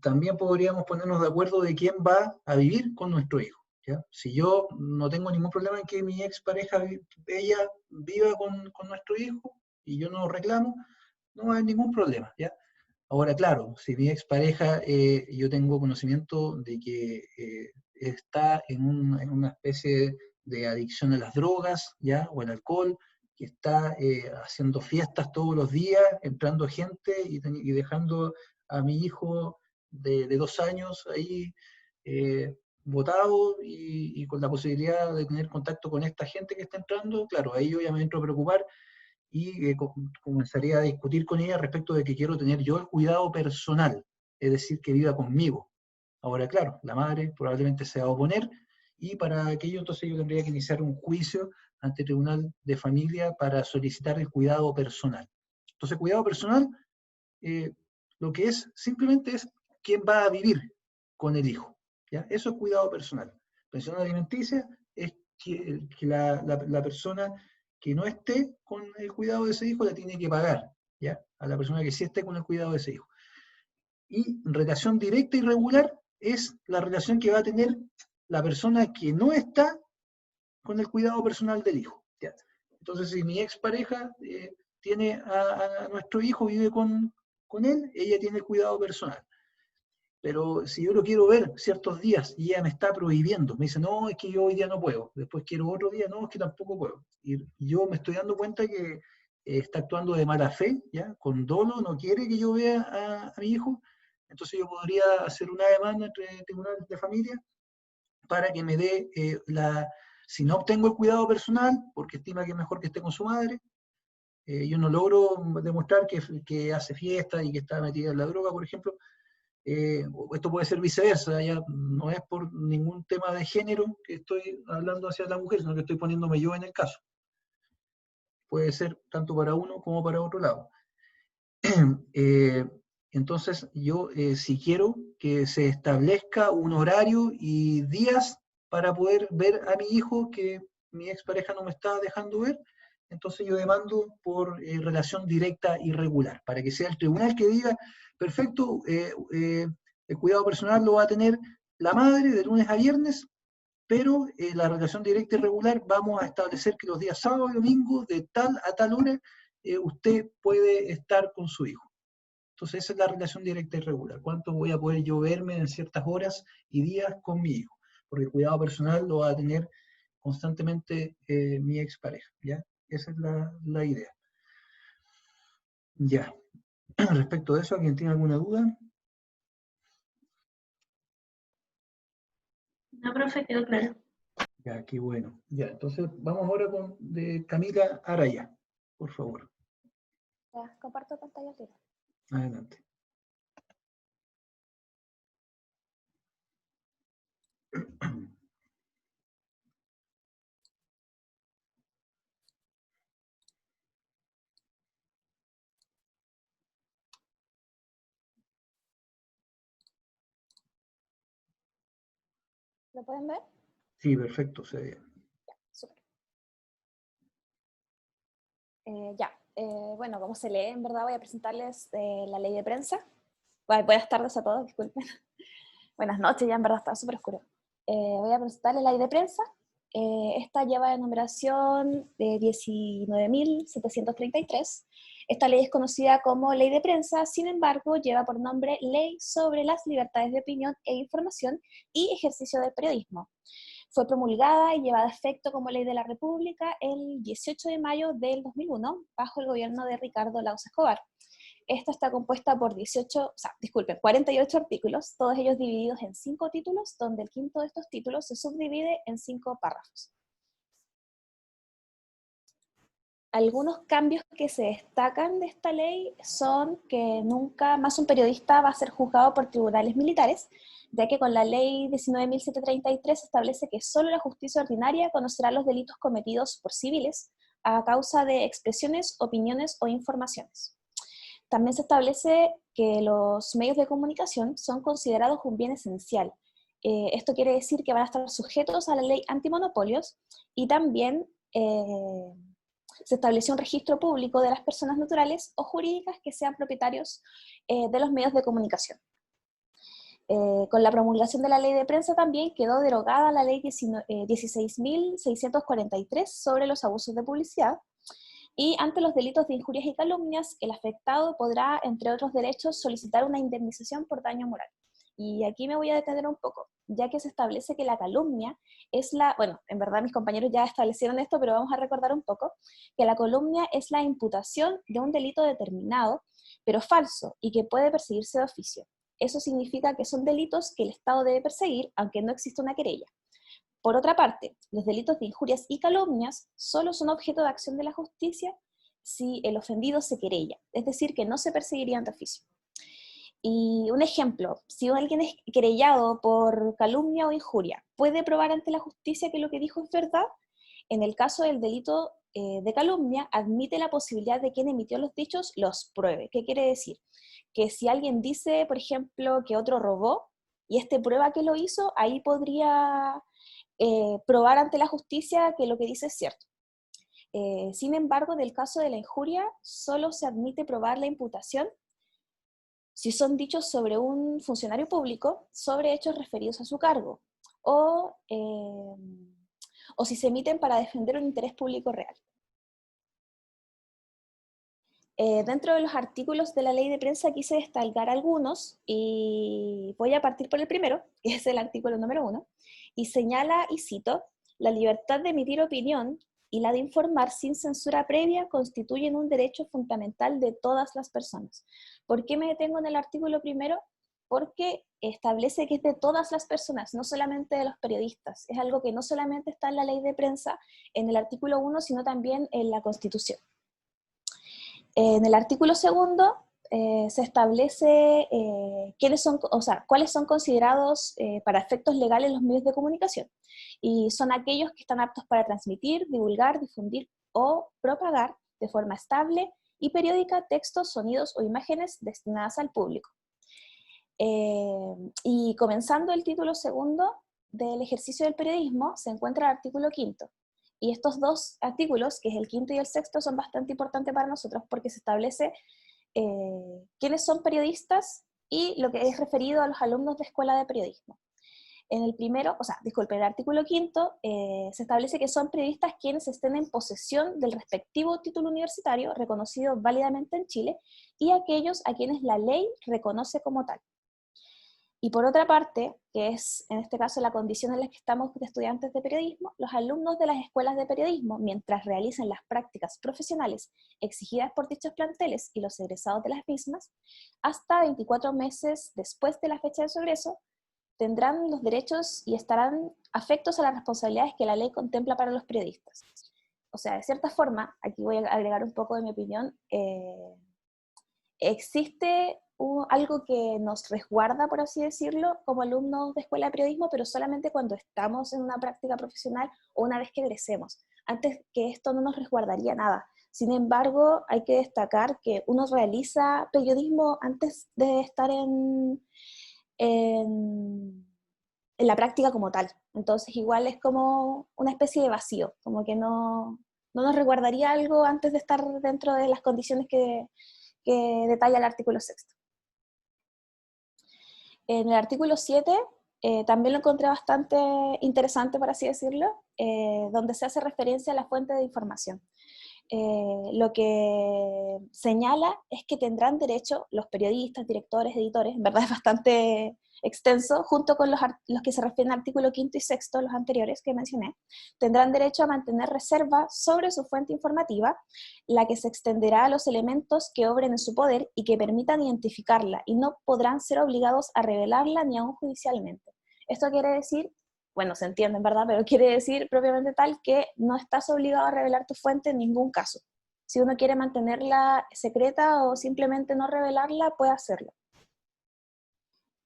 También podríamos ponernos de acuerdo de quién va a vivir con nuestro hijo, ¿ya? Si yo no tengo ningún problema en que mi expareja, ella viva con nuestro hijo, y yo no reclamo, no hay ningún problema, ¿ya? Ahora, claro, si mi expareja, yo tengo conocimiento de que está en una especie de adicción a las drogas, ¿ya? O al alcohol, que está haciendo fiestas todos los días, entrando gente y dejando a mi hijo de 2 años ahí botado y con la posibilidad de tener contacto con esta gente que está entrando, claro, ahí yo ya me entro a preocupar y comenzaría a discutir con ella respecto de que quiero tener yo el cuidado personal, es decir, que viva conmigo. Ahora, claro, la madre probablemente se va a oponer, y para aquello entonces yo tendría que iniciar un juicio ante el Tribunal de Familia para solicitar el cuidado personal. Entonces, cuidado personal, lo que es, simplemente es quién va a vivir con el hijo, ¿ya? Eso es cuidado personal. Pensión alimenticia es que la persona que no esté con el cuidado de ese hijo la tiene que pagar, ¿ya? A la persona que sí esté con el cuidado de ese hijo. Y relación directa y regular es la relación que va a tener la persona que no está con el cuidado personal del hijo, ¿ya? Entonces, si mi expareja tiene a nuestro hijo, vive con él, ella tiene el cuidado personal. Pero si yo lo quiero ver ciertos días y ella me está prohibiendo, me dice, no, es que yo hoy día no puedo, después quiero otro día, no, es que tampoco puedo. Y yo me estoy dando cuenta que está actuando de mala fe, ¿ya? Con dolo, no quiere que yo vea a mi hijo, entonces yo podría hacer una demanda entre tribunales de familia para que me dé si no obtengo el cuidado personal, porque estima que es mejor que esté con su madre, yo no logro demostrar que hace fiesta y que está metida en la droga, por ejemplo, esto puede ser viceversa, ya no es por ningún tema de género que estoy hablando hacia la mujer, sino que estoy poniéndome yo en el caso. Puede ser tanto para uno como para otro lado. Entonces, yo si quiero que se establezca un horario y días para poder ver a mi hijo que mi expareja no me está dejando ver, entonces yo demando por relación directa y regular, para que sea el tribunal que diga, perfecto, el cuidado personal lo va a tener la madre de lunes a viernes, pero la relación directa y regular vamos a establecer que los días sábado y domingo, de tal a tal hora, usted puede estar con su hijo. Entonces esa es la relación directa y regular. ¿Cuánto voy a poder yo verme en ciertas horas y días con mi hijo? Porque el cuidado personal lo va a tener constantemente mi expareja, ¿ya? Esa es la idea. Ya. Respecto de eso, ¿alguien tiene alguna duda? No, profe, quedó claro. Ya, qué bueno. Ya, entonces vamos ahora con de Camila Araya, por favor. Ya, comparto pantalla arriba. Adelante. ¿Lo pueden ver? Sí, perfecto, se ve. Súper. Bueno, como se lee, en verdad voy a presentarles la ley de prensa. Buenas tardes a todos, disculpen. Buenas noches, ya en verdad está súper oscuro. Voy a presentarles la ley de prensa. Esta lleva de numeración de 19.733. Esta ley es conocida como ley de prensa, sin embargo, lleva por nombre Ley sobre las libertades de opinión e información y ejercicio del periodismo. Fue promulgada y llevada a efecto como ley de la República el 18 de mayo del 2001, bajo el gobierno de Ricardo Lagos Escobar. Esta está compuesta por 48 artículos, todos ellos divididos en 5 títulos, donde el quinto de estos títulos se subdivide en 5 párrafos. Algunos cambios que se destacan de esta ley son que nunca más un periodista va a ser juzgado por tribunales militares, ya que con la ley 19.733 se establece que solo la justicia ordinaria conocerá los delitos cometidos por civiles a causa de expresiones, opiniones o informaciones. También se establece que los medios de comunicación son considerados un bien esencial. Esto quiere decir que van a estar sujetos a la ley antimonopolios y también se estableció un registro público de las personas naturales o jurídicas que sean propietarios de los medios de comunicación. Con la promulgación de la ley de prensa también quedó derogada la ley 16.643 sobre los abusos de publicidad, y ante los delitos de injurias y calumnias, el afectado podrá, entre otros derechos, solicitar una indemnización por daño moral. Y aquí me voy a detener un poco, ya que se establece que la calumnia es en verdad mis compañeros ya establecieron esto, pero vamos a recordar un poco, que la calumnia es la imputación de un delito determinado, pero falso, y que puede perseguirse de oficio. Eso significa que son delitos que el Estado debe perseguir, aunque no exista una querella. Por otra parte, los delitos de injurias y calumnias solo son objeto de acción de la justicia si el ofendido se querella, es decir, que no se perseguirían de oficio. Y un ejemplo, si alguien es querellado por calumnia o injuria, ¿puede probar ante la justicia que lo que dijo es verdad? En el caso del delito de calumnia, admite la posibilidad de quien emitió los dichos los pruebe. ¿Qué quiere decir? Que si alguien dice, por ejemplo, que otro robó, y prueba que lo hizo, ahí podría probar ante la justicia que lo que dice es cierto. Sin embargo, en el caso de la injuria, solo se admite probar la imputación si son dichos sobre un funcionario público sobre hechos referidos a su cargo, o si se emiten para defender un interés público real. Dentro de los artículos de la ley de prensa quise destacar algunos, y voy a partir por el primero, que es el artículo número 1, y señala, y cito, la libertad de emitir opinión y la de informar sin censura previa constituyen un derecho fundamental de todas las personas. ¿Por qué me detengo en el artículo primero? Porque establece que es de todas las personas, no solamente de los periodistas. Es algo que no solamente está en la ley de prensa, en el artículo 1, sino también en la Constitución. En el artículo segundo se establece cuáles son considerados para efectos legales los medios de comunicación, y son aquellos que están aptos para transmitir, divulgar, difundir o propagar de forma estable y periódica textos, sonidos o imágenes destinadas al público. Y comenzando el título segundo del ejercicio del periodismo se encuentra el artículo 5. Y estos dos artículos, que es el 5 y el 6, son bastante importantes para nosotros porque se establece quiénes son periodistas y lo que es referido a los alumnos de escuela de periodismo. En el primero, el artículo 5 se establece que son periodistas quienes estén en posesión del respectivo título universitario reconocido válidamente en Chile y aquellos a quienes la ley reconoce como tal. Y por otra parte, que es en este caso la condición en la que estamos de estudiantes de periodismo, los alumnos de las escuelas de periodismo, mientras realicen las prácticas profesionales exigidas por dichos planteles y los egresados de las mismas, hasta 24 meses después de la fecha de su egreso, tendrán los derechos y estarán afectos a las responsabilidades que la ley contempla para los periodistas. O sea, de cierta forma, aquí voy a agregar un poco de mi opinión, existe algo que nos resguarda, por así decirlo, como alumnos de escuela de periodismo, pero solamente cuando estamos en una práctica profesional o una vez que egresemos. Antes que esto no nos resguardaría nada. Sin embargo, hay que destacar que uno realiza periodismo antes de estar en la práctica como tal. Entonces igual es como una especie de vacío, como que no nos resguardaría algo antes de estar dentro de las condiciones que detalla el artículo 6. En el artículo 7 también lo encontré bastante interesante, por así decirlo, donde se hace referencia a la fuente de información. Lo que señala es que tendrán derecho los periodistas, directores, editores, en verdad es bastante extenso, junto con los que se refieren al artículo 5 y 6, los anteriores que mencioné, tendrán derecho a mantener reserva sobre su fuente informativa, la que se extenderá a los elementos que obren en su poder y que permitan identificarla, y no podrán ser obligados a revelarla ni aún judicialmente. Esto quiere decir, bueno, se entiende en verdad, pero quiere decir propiamente tal que no estás obligado a revelar tu fuente en ningún caso. Si uno quiere mantenerla secreta o simplemente no revelarla, puede hacerlo.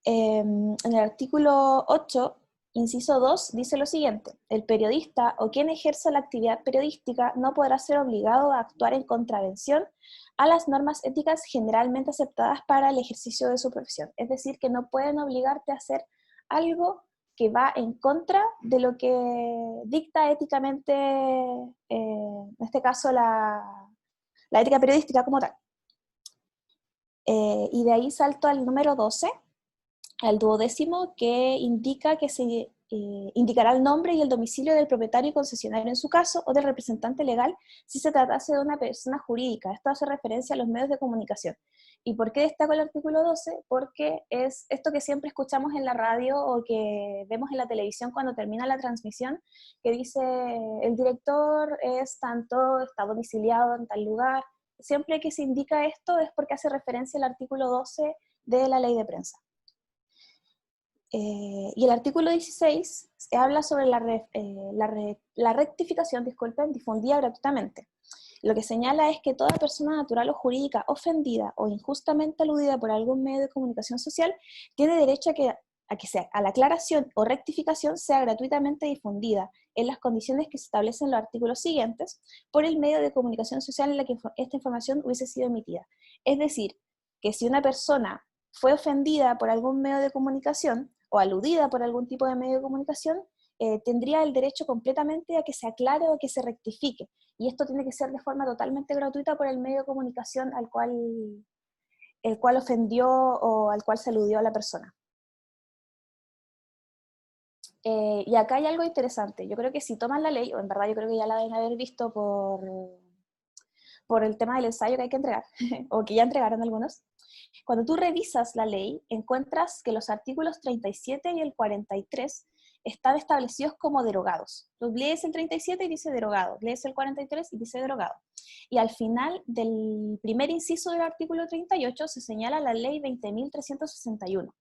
En el artículo 8, inciso 2, dice lo siguiente: el periodista o quien ejerza la actividad periodística no podrá ser obligado a actuar en contravención a las normas éticas generalmente aceptadas para el ejercicio de su profesión. Es decir, que no pueden obligarte a hacer algo que va en contra de lo que dicta éticamente, en este caso, la ética periodística como tal. Y de ahí salto al número 12, al 12º, que indica que se indicará el nombre y el domicilio del propietario y concesionario en su caso, o del representante legal si se tratase de una persona jurídica. Esto hace referencia a los medios de comunicación. ¿Y por qué destaco el artículo 12? Porque es esto que siempre escuchamos en la radio o que vemos en la televisión cuando termina la transmisión, que dice el director es tanto, está domiciliado en tal lugar. Siempre que se indica esto es porque hace referencia al artículo 12 de la ley de prensa. Y el artículo 16 habla sobre la rectificación, difundida gratuitamente. Lo que señala es que toda persona natural o jurídica ofendida o injustamente aludida por algún medio de comunicación social tiene derecho a la aclaración o rectificación sea gratuitamente difundida en las condiciones que se establecen en los artículos siguientes por el medio de comunicación social en la que esta información hubiese sido emitida. Es decir, que si una persona fue ofendida por algún medio de comunicación o aludida por algún tipo de medio de comunicación, tendría el derecho completamente a que se aclare o que se rectifique. Y esto tiene que ser de forma totalmente gratuita por el medio de comunicación el cual ofendió o al cual se aludió a la persona. Y acá hay algo interesante. Yo creo que si toman la ley, o en verdad yo creo que ya la deben haber visto por el tema del ensayo que hay que entregar, o que ya entregaron algunos. Cuando tú revisas la ley, encuentras que los artículos 37 y el 43 están establecidos como derogados. Tú lees el 37 y dice derogado, lees el 43 y dice derogado. Y al final del primer inciso del artículo 38 se señala la ley 20.361,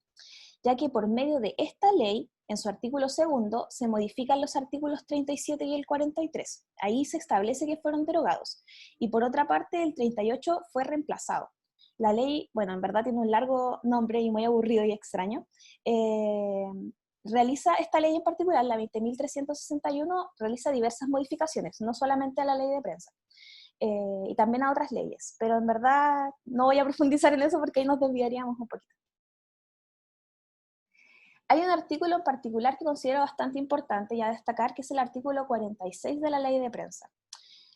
ya que por medio de esta ley, en su artículo 2, se modifican los artículos 37 y el 43. Ahí se establece que fueron derogados. Y por otra parte, el 38 fue reemplazado. La ley, bueno, en verdad tiene un largo nombre y muy aburrido y extraño. Realiza esta ley en particular, la 20.361, realiza diversas modificaciones, no solamente a la ley de prensa, y también a otras leyes. Pero en verdad no voy a profundizar en eso porque ahí nos desviaríamos un poquito. Hay un artículo en particular que considero bastante importante y a destacar, que es el artículo 46 de la ley de prensa.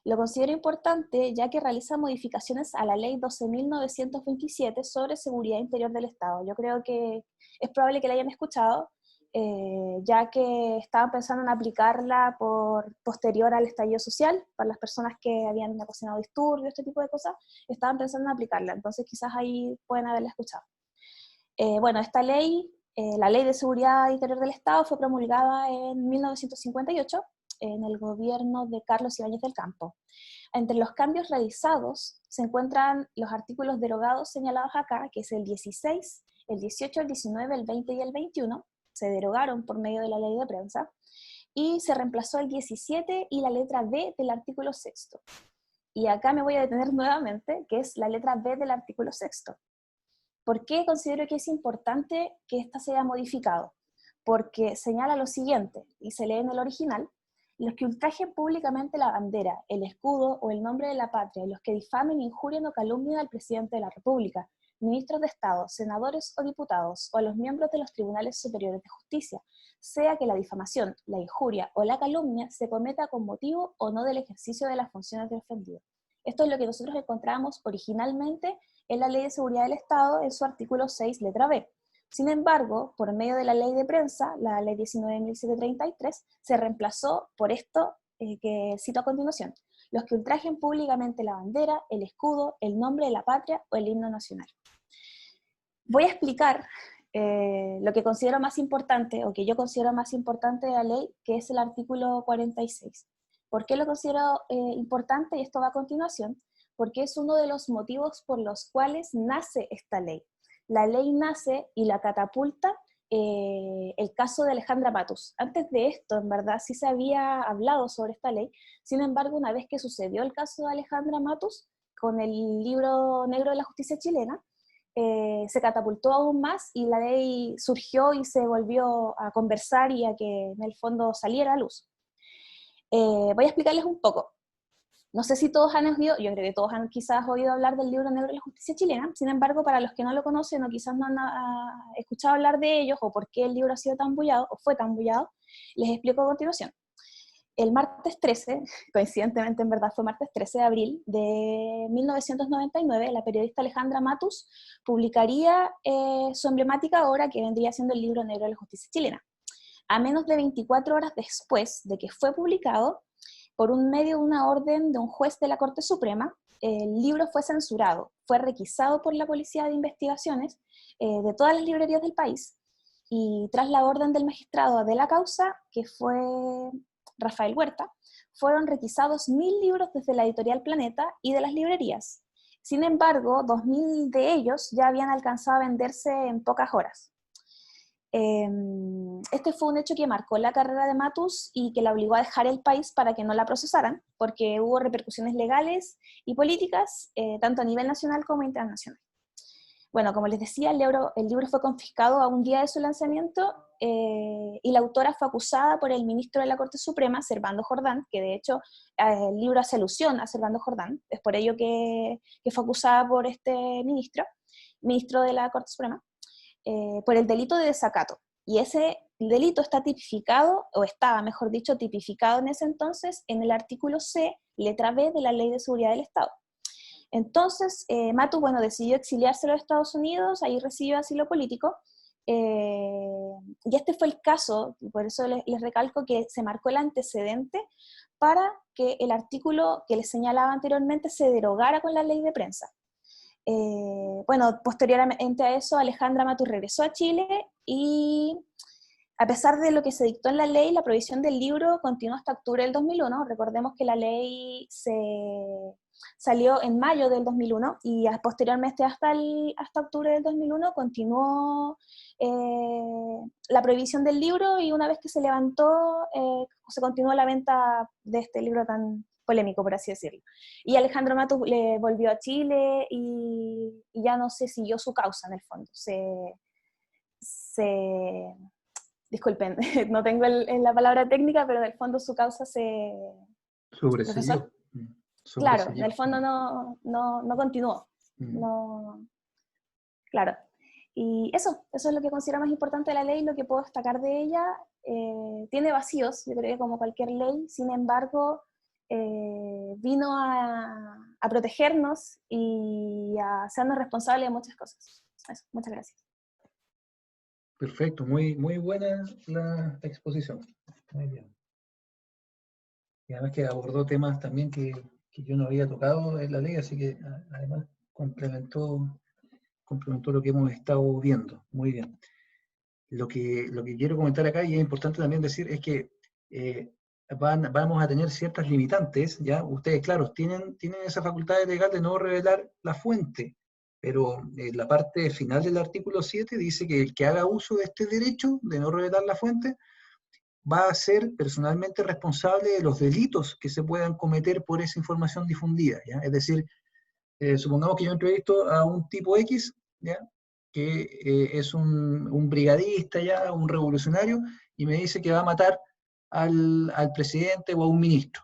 Lo considero importante ya que realiza modificaciones a la ley 12.927 sobre seguridad interior del Estado. Yo creo que es probable que la hayan escuchado, ya que estaban pensando en aplicarla posterior al estallido social, para las personas que habían ocasionado disturbios, este tipo de cosas, estaban pensando en aplicarla, entonces quizás ahí pueden haberla escuchado. Bueno, esta ley La Ley de Seguridad Interior del Estado fue promulgada en 1958 en el gobierno de Carlos Ibáñez del Campo. Entre los cambios realizados se encuentran los artículos derogados señalados acá, que es el 16, el 18, el 19, el 20 y el 21, se derogaron por medio de la ley de prensa, y se reemplazó el 17 y la letra B del artículo 6. Y acá me voy a detener nuevamente, que es la letra B del artículo 6. ¿Por qué considero que es importante que esta sea modificado? Porque señala lo siguiente, y se lee en el original: los que ultrajen públicamente la bandera, el escudo o el nombre de la patria, y los que difamen, injurien o calumnien al presidente de la República, ministros de Estado, senadores o diputados, o a los miembros de los tribunales superiores de justicia, sea que la difamación, la injuria o la calumnia se cometa con motivo o no del ejercicio de las funciones del ofendido. Esto es lo que nosotros encontramos originalmente en la Ley de Seguridad del Estado, en su artículo 6, letra B. Sin embargo, por medio de la ley de prensa, la ley 19.733, se reemplazó por esto que cito a continuación: los que ultrajen públicamente la bandera, el escudo, el nombre de la patria o el himno nacional. Voy a explicar lo que considero más importante, o que yo considero más importante de la ley, que es el artículo 46. ¿Por qué lo considero importante? Y esto va a continuación. Porque es uno de los motivos por los cuales nace esta ley. La ley nace y la catapulta el caso de Alejandra Matus. Antes de esto, en verdad, sí se había hablado sobre esta ley. Sin embargo, una vez que sucedió el caso de Alejandra Matus, con el libro negro de la justicia chilena, se catapultó aún más y la ley surgió y se volvió a conversar y a que en el fondo saliera a luz. Voy a explicarles un poco. No sé si todos han oído, yo creo que todos han quizás oído hablar del libro negro de la justicia chilena. Sin embargo, para los que no lo conocen o quizás no han escuchado hablar de ellos, o por qué el libro ha sido tan bullado, o fue tan bullado, les explico a continuación. El martes 13, coincidentemente en verdad fue martes 13 de abril de 1999, la periodista Alejandra Matus publicaría su emblemática obra, que vendría siendo el libro negro de la justicia chilena. A menos de 24 horas después de que fue publicado, por un medio de una orden de un juez de la Corte Suprema, el libro fue censurado, fue requisado por la Policía de Investigaciones de todas las librerías del país, y tras la orden del magistrado de la causa, que fue Rafael Huerta, fueron requisados 1000 libros desde la editorial Planeta y de las librerías. Sin embargo, 2000 de ellos ya habían alcanzado a venderse en pocas horas. Este fue un hecho que marcó la carrera de Matus y que la obligó a dejar el país para que no la procesaran, porque hubo repercusiones legales y políticas, tanto a nivel nacional como internacional. Bueno, como les decía, el libro fue confiscado a un día de su lanzamiento y la autora fue acusada por el ministro de la Corte Suprema, Servando Jordán, que de hecho el libro hace alusión a Servando Jordán, es por ello que fue acusada por este ministro de la Corte Suprema, por el delito de desacato. Y ese delito está tipificado, o estaba, mejor dicho, tipificado en ese entonces en el artículo C, letra B de la Ley de Seguridad del Estado. Entonces, Matus, bueno, decidió exiliarse a los Estados Unidos, ahí recibió asilo político, y este fue el caso, y por eso les recalco que se marcó el antecedente para que el artículo que les señalaba anteriormente se derogara con la ley de prensa. Bueno, posteriormente a eso, Alejandra Matus regresó a Chile y, a pesar de lo que se dictó en la ley, la prohibición del libro continuó hasta octubre del 2001. Recordemos que la ley salió en mayo del 2001 y posteriormente hasta octubre del 2001 continuó la prohibición del libro, y una vez que se levantó, se continuó la venta de este libro tan polémico, por así decirlo. Y Alejandro Matus le volvió a Chile y ya no se siguió su causa en el fondo. Disculpen, no tengo la palabra técnica, pero en el fondo su causa se... Sobresiguió. Claro, en el fondo no continuó. No, claro. Y eso es lo que considero más importante de la ley, lo que puedo destacar de ella. Tiene vacíos, yo creo que como cualquier ley, sin embargo, vino a protegernos y a hacernos responsables de muchas cosas. Eso, muchas gracias. Perfecto, muy buena la exposición. Muy bien. Y además que abordó temas también que yo no había tocado en la ley, así que además complementó lo que hemos estado viendo. Muy bien. Lo que quiero comentar acá, y es importante también decir, es que vamos a tener ciertas limitantes, ¿ya? Ustedes, claro, tienen esa facultad legal de no revelar la fuente, pero la parte final del artículo 7 dice que el que haga uso de este derecho de no revelar la fuente va a ser personalmente responsable de los delitos que se puedan cometer por esa información difundida, ¿ya? Es decir, supongamos que yo entrevisto a un tipo X, ¿ya? Que es un brigadista, ya, un revolucionario, y me dice que va a matar al presidente o a un ministro,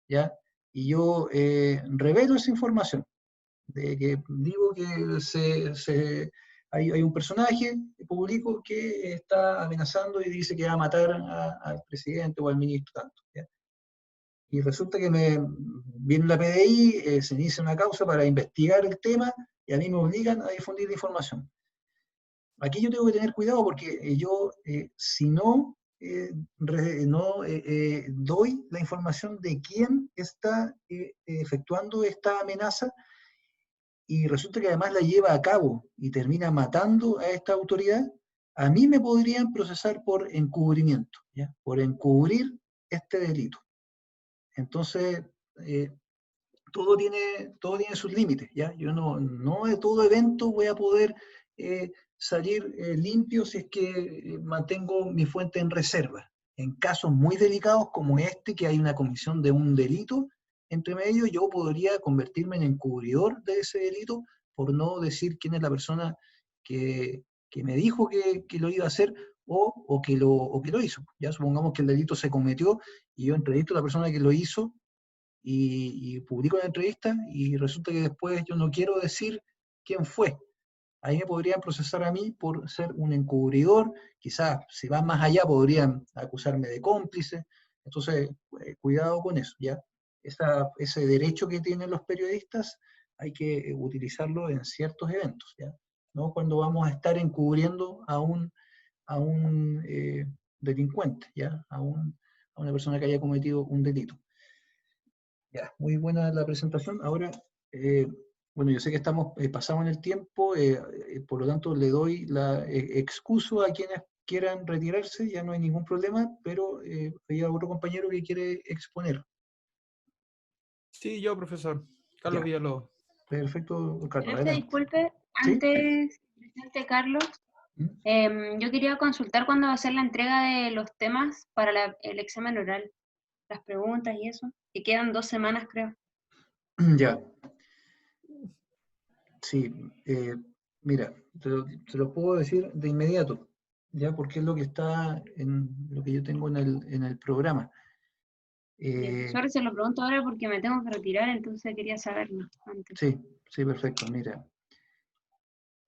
¿ya? Y yo revelo esa información, de que digo que hay un personaje público que está amenazando y dice que va a matar al presidente o al ministro tanto, ¿ya? Y resulta que viene la PDI, se inicia una causa para investigar el tema y a mí me obligan a difundir la información. Aquí yo tengo que tener cuidado porque yo, si no, doy la información de quién está efectuando esta amenaza y resulta que además la lleva a cabo y termina matando a esta autoridad, a mí me podrían procesar por encubrimiento, ¿ya? Por encubrir este delito. Entonces, todo tiene sus límites, ¿ya? Yo no de todo evento voy a poder salir limpio si es que mantengo mi fuente en reserva. En casos muy delicados como este, que hay una comisión de un delito entre medio, yo podría convertirme en encubridor de ese delito por no decir quién es la persona que me dijo que lo iba a hacer o que lo hizo. Ya supongamos que el delito se cometió y yo entrevisto a la persona que lo hizo y publico la entrevista y resulta que después yo no quiero decir quién fue. Ahí me podrían procesar a mí por ser un encubridor, quizás si van más allá podrían acusarme de cómplice, entonces cuidado con eso, ¿ya? Ese derecho que tienen los periodistas hay que utilizarlo en ciertos eventos, ¿ya? No cuando vamos a estar encubriendo a un delincuente, ¿ya? A una persona que haya cometido un delito. Ya, muy buena la presentación. Ahora, bueno, yo sé que estamos pasados en el tiempo, por lo tanto le doy la excuso a quienes quieran retirarse, ya no hay ningún problema, pero hay otro compañero que quiere exponer. Sí, yo, profesor. Carlos Ya. Villalobos. Perfecto, Carlos. Profe, Adelante. disculpe, ¿Sí? antes, presidente Carlos, yo quería consultar cuándo va a ser la entrega de los temas para el examen oral, las preguntas y eso, que quedan 2 semanas, creo. Ya. Sí, mira, te lo puedo decir de inmediato, ya, porque es lo que está en lo que yo tengo en el programa. Sorry, se lo pregunto ahora porque me tengo que retirar, entonces quería saberlo antes. Sí, perfecto, mira.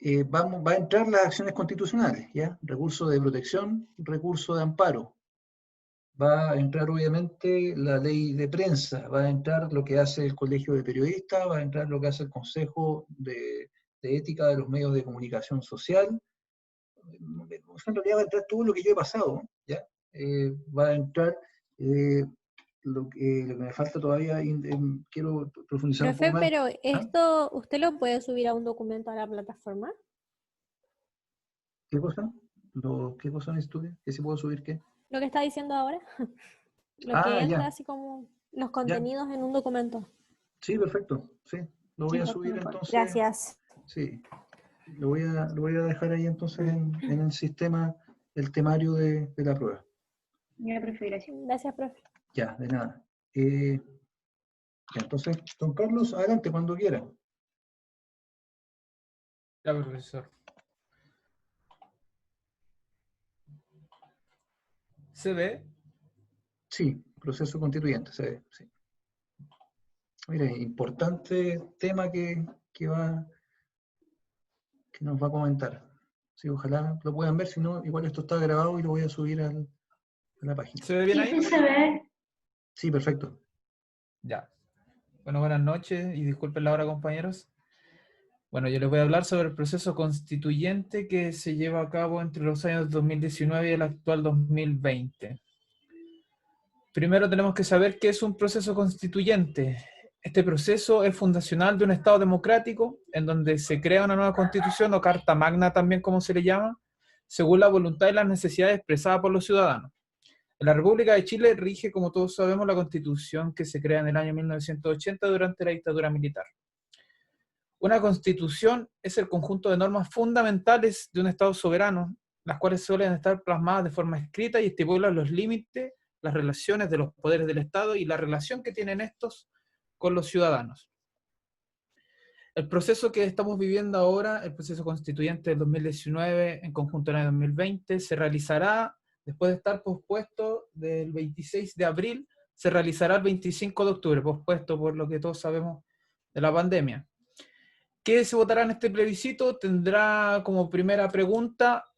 Va a entrar las acciones constitucionales, ¿ya? Recurso de protección, recurso de amparo. Va a entrar obviamente la ley de prensa, va a entrar lo que hace el Colegio de Periodistas, va a entrar lo que hace el Consejo de Ética de los Medios de Comunicación Social. En realidad va a entrar todo lo que yo he pasado, ¿ya? Va a entrar lo que me falta todavía, quiero profundizar un Profe, poco más. pero esto, ¿usted lo puede subir a un documento a la plataforma? ¿Qué cosa? ¿Qué cosa en estudio? ¿Qué se puedo subir qué? Lo que está diciendo ahora. Lo que entra Ya. así como los contenidos en un documento. Sí, perfecto. Sí, lo voy a subir mejor. entonces. Gracias. Sí, lo voy a dejar ahí entonces en el sistema, el temario de la prueba. Ya, profe, gracias. Gracias, profe. Ya, de nada. Ya, entonces, don Carlos, adelante cuando quiera. Ya, profesor. ¿Se ve? Sí, proceso constituyente, se ve, sí. Mire, importante tema que nos va a comentar. Sí, ojalá lo puedan ver, si no, igual esto está grabado y lo voy a subir a la página. ¿Se ve bien ahí? Sí, se ve. Sí, perfecto. Ya. Bueno, buenas noches y disculpen la hora, compañeros. Bueno, yo les voy a hablar sobre el proceso constituyente que se lleva a cabo entre los años 2019 y el actual 2020. Primero tenemos que saber qué es un proceso constituyente. Este proceso es fundacional de un Estado democrático en donde se crea una nueva constitución o carta magna también como se le llama, según la voluntad y las necesidades expresadas por los ciudadanos. En la República de Chile rige, como todos sabemos, la Constitución que se crea en el año 1980 durante la dictadura militar. Una Constitución es el conjunto de normas fundamentales de un Estado soberano, las cuales suelen estar plasmadas de forma escrita y estipulan los límites, las relaciones de los poderes del Estado y la relación que tienen estos con los ciudadanos. El proceso que estamos viviendo ahora, el proceso constituyente del 2019 en conjunto en el 2020, se realizará, después de estar pospuesto del 26 de abril, se realizará el 25 de octubre, pospuesto por lo que todos sabemos de la pandemia. ¿Qué se votará en este plebiscito? Tendrá como primera pregunta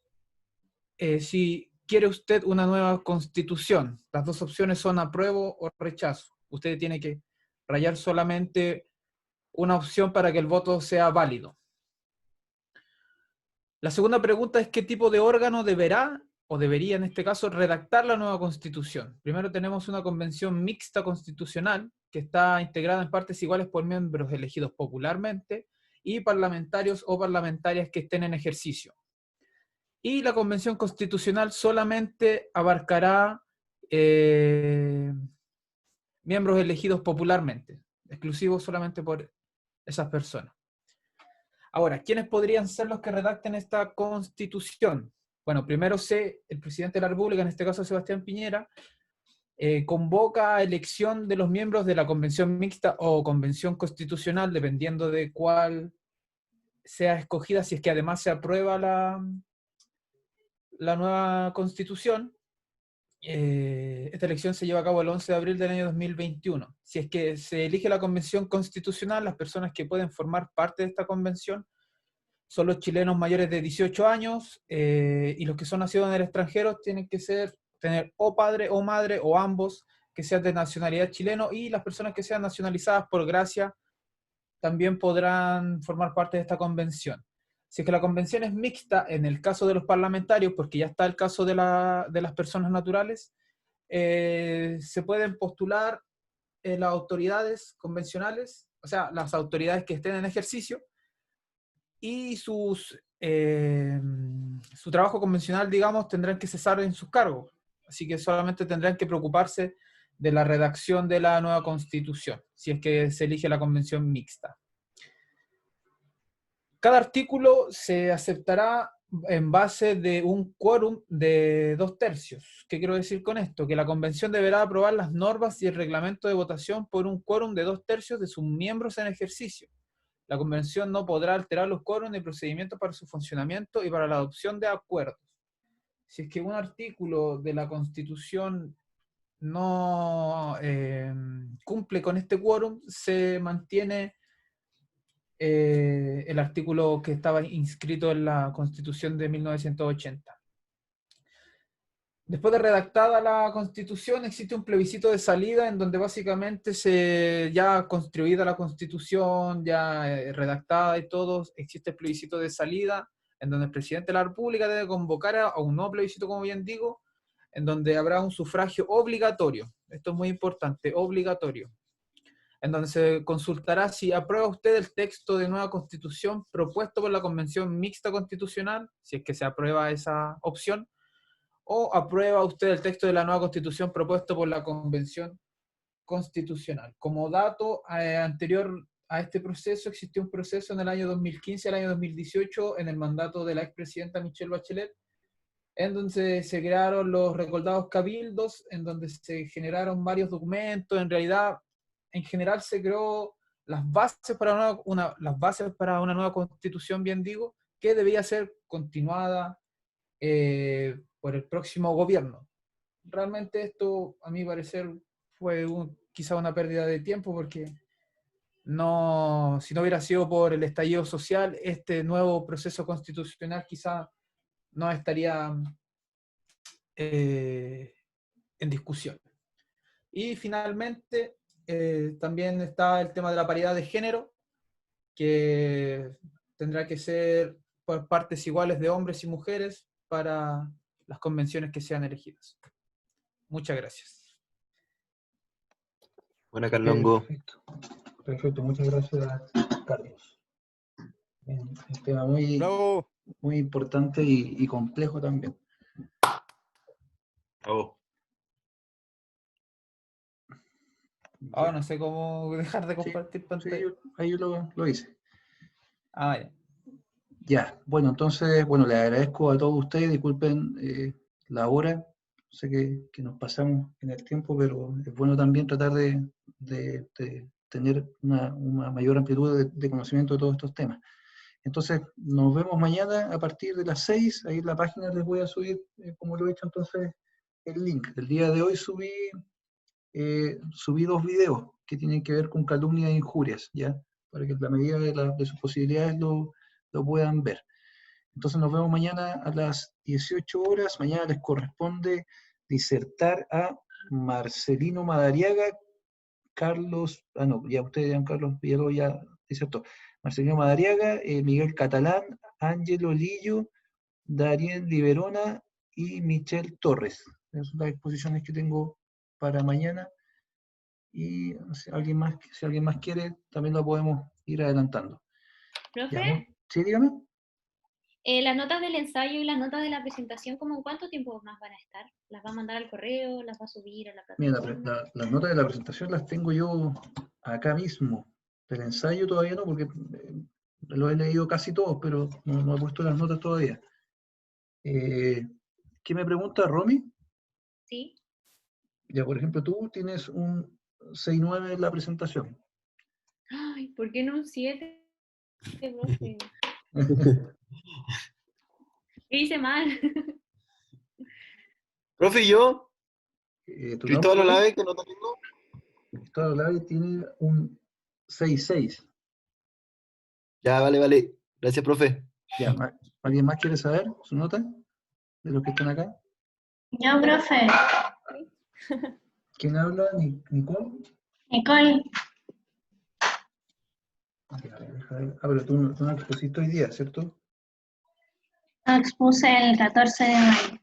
si quiere usted una nueva constitución. Las dos opciones son apruebo o rechazo. Usted tiene que rayar solamente una opción para que el voto sea válido. La segunda pregunta es qué tipo de órgano deberá, o debería en este caso, redactar la nueva constitución. Primero tenemos una convención mixta constitucional, que está integrada en partes iguales por miembros elegidos popularmente, y parlamentarios o parlamentarias que estén en ejercicio. Y la convención constitucional solamente abarcará miembros elegidos popularmente, exclusivos solamente por esas personas. Ahora, ¿quiénes podrían ser los que redacten esta constitución? Bueno, primero el presidente de la República, en este caso Sebastián Piñera, convoca a elección de los miembros de la convención mixta o convención constitucional, dependiendo de cuál sea escogida, si es que además se aprueba la nueva constitución. Esta elección se lleva a cabo el 11 de abril del año 2021. Si es que se elige la convención constitucional, las personas que pueden formar parte de esta convención son los chilenos mayores de 18 años y los que son nacidos en el extranjero tienen que tener o padre o madre o ambos que sean de nacionalidad chileno, y las personas que sean nacionalizadas por gracia también podrán formar parte de esta convención. Si es que la convención es mixta, en el caso de los parlamentarios, porque ya está el caso de las personas naturales, se pueden postular las autoridades convencionales, o sea, las autoridades que estén en ejercicio, y su trabajo convencional, digamos, tendrán que cesar en sus cargos. Así que solamente tendrán que preocuparse de la redacción de la nueva constitución, si es que se elige la convención mixta. Cada artículo se aceptará en base de un quórum de 2/3. ¿Qué quiero decir con esto? Que la convención deberá aprobar las normas y el reglamento de votación por un quórum de 2/3 de sus miembros en ejercicio. La convención no podrá alterar los quórums ni procedimientos para su funcionamiento y para la adopción de acuerdos. Si es que un artículo de la Constitución no cumple con este quórum, se mantiene el artículo que estaba inscrito en la Constitución de 1980. Después de redactada la Constitución, existe un plebiscito de salida en donde básicamente ya construida la Constitución, ya redactada y todo, existe el plebiscito de salida, en donde el presidente de la República debe convocar a un nuevo plebiscito, como bien digo, en donde habrá un sufragio obligatorio. Esto es muy importante, obligatorio. En donde se consultará si aprueba usted el texto de nueva Constitución propuesto por la Convención Mixta Constitucional, si es que se aprueba esa opción, o aprueba usted el texto de la nueva Constitución propuesto por la Convención Constitucional. Como dato anterior a este proceso, existió un proceso en el año 2015 al año 2018 en el mandato de la expresidenta Michelle Bachelet, en donde se crearon los recordados cabildos, en donde se generaron varios documentos. En realidad, en general se creó las bases para una nueva constitución, bien digo, que debía ser continuada por el próximo gobierno. Realmente esto, a mi parecer, fue quizá una pérdida de tiempo, porque si no hubiera sido por el estallido social, este nuevo proceso constitucional quizá no estaría en discusión. Y finalmente, también está el tema de la paridad de género, que tendrá que ser por partes iguales de hombres y mujeres para las convenciones que sean elegidas. Muchas gracias. Buena, Carlongo. Perfecto, muchas gracias, Carlos. Bien, un tema muy muy importante y complejo también. Bravo. Ah, no sé cómo dejar de compartir pantalla. Ahí yo lo hice. Ah, ya. Ya, bueno, entonces, bueno, les agradezco a todos ustedes, disculpen la hora, sé que nos pasamos en el tiempo, pero es bueno también tratar de tener una mayor amplitud de conocimiento de todos estos temas. Entonces, nos vemos mañana a partir de las 6, ahí en la página les voy a subir, como lo he hecho entonces, el link. El día de hoy subí 2 videos que tienen que ver con calumnias e injurias, ¿ya? Para que en la medida de sus posibilidades lo puedan ver. Entonces nos vemos mañana a las 18 horas. Mañana les corresponde disertar a Marcelino Madariaga, Carlos, ya ustedes, Carlos Villalobos ya disertó. Marcelino Madariaga, Miguel Catalán, Ángelo Lillo, Darien Liberona y Michelle Torres. Esas son las exposiciones que tengo para mañana. Y si alguien más quiere, también lo podemos ir adelantando. ¿Profe? ¿Sí, dígame? Las notas del ensayo y las notas de la presentación, ¿cómo en cuánto tiempo más van a estar? ¿Las va a mandar al correo? ¿Las va a subir a la Mira, plataforma? las notas de la presentación las tengo yo acá mismo. Del ensayo todavía no, porque lo he leído casi todos, pero no he puesto las notas todavía. ¿Qué me pregunta, Romy? Sí. Ya, por ejemplo, tú tienes un 6-9 en la presentación. Ay, ¿por qué no un 7? Profe? ¿Qué hice mal? Profe, ¿y yo? ¿Tu Cristóbal nombre? Olave, ¿qué nota tengo? Cristóbal Olave tiene un 6-6. Ya, vale. Gracias, profe. Ya, ¿alguien más quiere saber su nota? De los que están acá. Yo, profe. ¿Quién habla? ¿Nicole? Nicole. Pero tú no expusiste hoy día, ¿cierto? Lo expuse el 14 de mayo.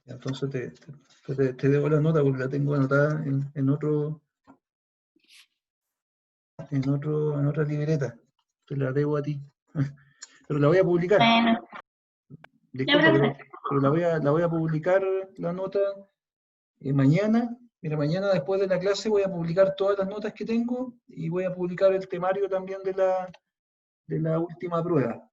Entonces te debo la nota porque la tengo anotada en otra libreta. Te la debo a ti. Pero la voy a publicar. Bueno. Disculpa, pero la voy a publicar la nota mañana. Mira, mañana después de la clase voy a publicar todas las notas que tengo y voy a publicar el temario también de la última prueba.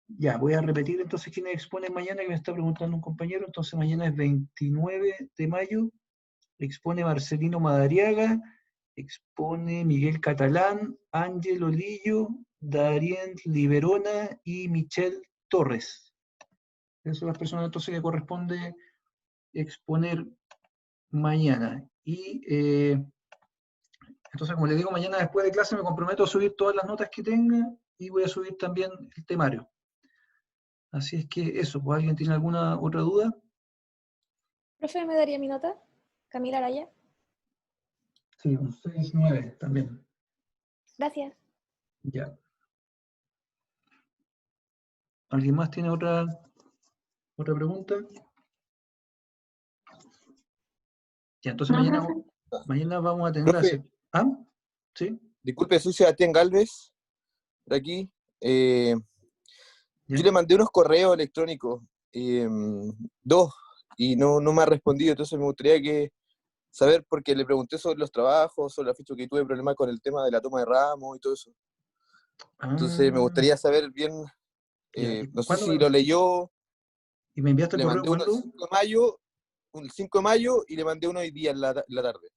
Ya, voy a repetir entonces quiénes exponen mañana, que me está preguntando un compañero. Entonces mañana es 29 de mayo, expone Marcelino Madariaga, expone Miguel Catalán, Ángelo Lillo, Darien Liberona y Michelle Torres. Esas son las personas entonces que corresponde exponer mañana. Y entonces, como les digo, mañana después de clase me comprometo a subir todas las notas que tenga y voy a subir también el temario. Así es que eso, pues, ¿alguien tiene alguna otra duda? Profe, ¿me daría mi nota? Camila Araya. Sí, un 6-9 también. Gracias. Ya. ¿Alguien más tiene otra pregunta? Ya, entonces No, mañana vamos a tener profe. ¿Ah? ¿Sí? Disculpe, soy Sebastián Galvez, de aquí. Yo le mandé unos correos electrónicos, 2, y no me ha respondido, entonces me gustaría saber, porque le pregunté sobre los trabajos, sobre la fecha que tuve problemas con el tema de la toma de ramos y todo eso. Entonces me gustaría saber bien, no sé si lo leyó. ¿Y me enviaste el correo mandé uno el 5 de mayo, y le mandé uno hoy día en la tarde.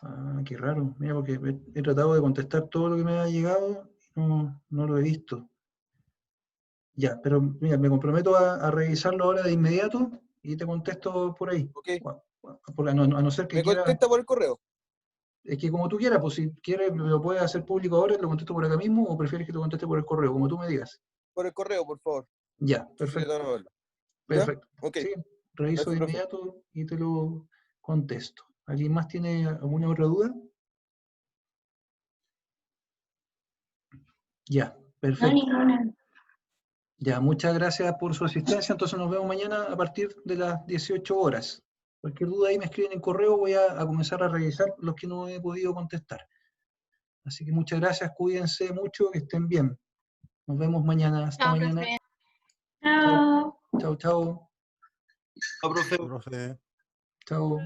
Ah, qué raro. Mira, porque he tratado de contestar todo lo que me ha llegado y no lo he visto. Ya, pero mira, me comprometo a revisarlo ahora de inmediato y te contesto por ahí. Ok. A no ser que ¿Me quiera... contesta por el correo? Es que como tú quieras, pues si quieres lo puedes hacer público ahora y lo contesto por acá mismo, o prefieres que te conteste por el correo, como tú me digas. Por el correo, por favor. Ya, Sí, perfecto. no, no. Perfecto. Okay. Sí, reviso de inmediato y te lo contesto. ¿Alguien más tiene alguna otra duda? Ya, perfecto. No, ninguna. Ya, muchas gracias por su asistencia. Entonces nos vemos mañana a partir de las 18 horas. Cualquier duda ahí me escriben en correo, voy a comenzar a revisar los que no he podido contestar. Así que muchas gracias, cuídense mucho, que estén bien. Nos vemos mañana. Hasta Chao, mañana. profe. Chao. Chao, chao. Chao, profe. Profe. Chao.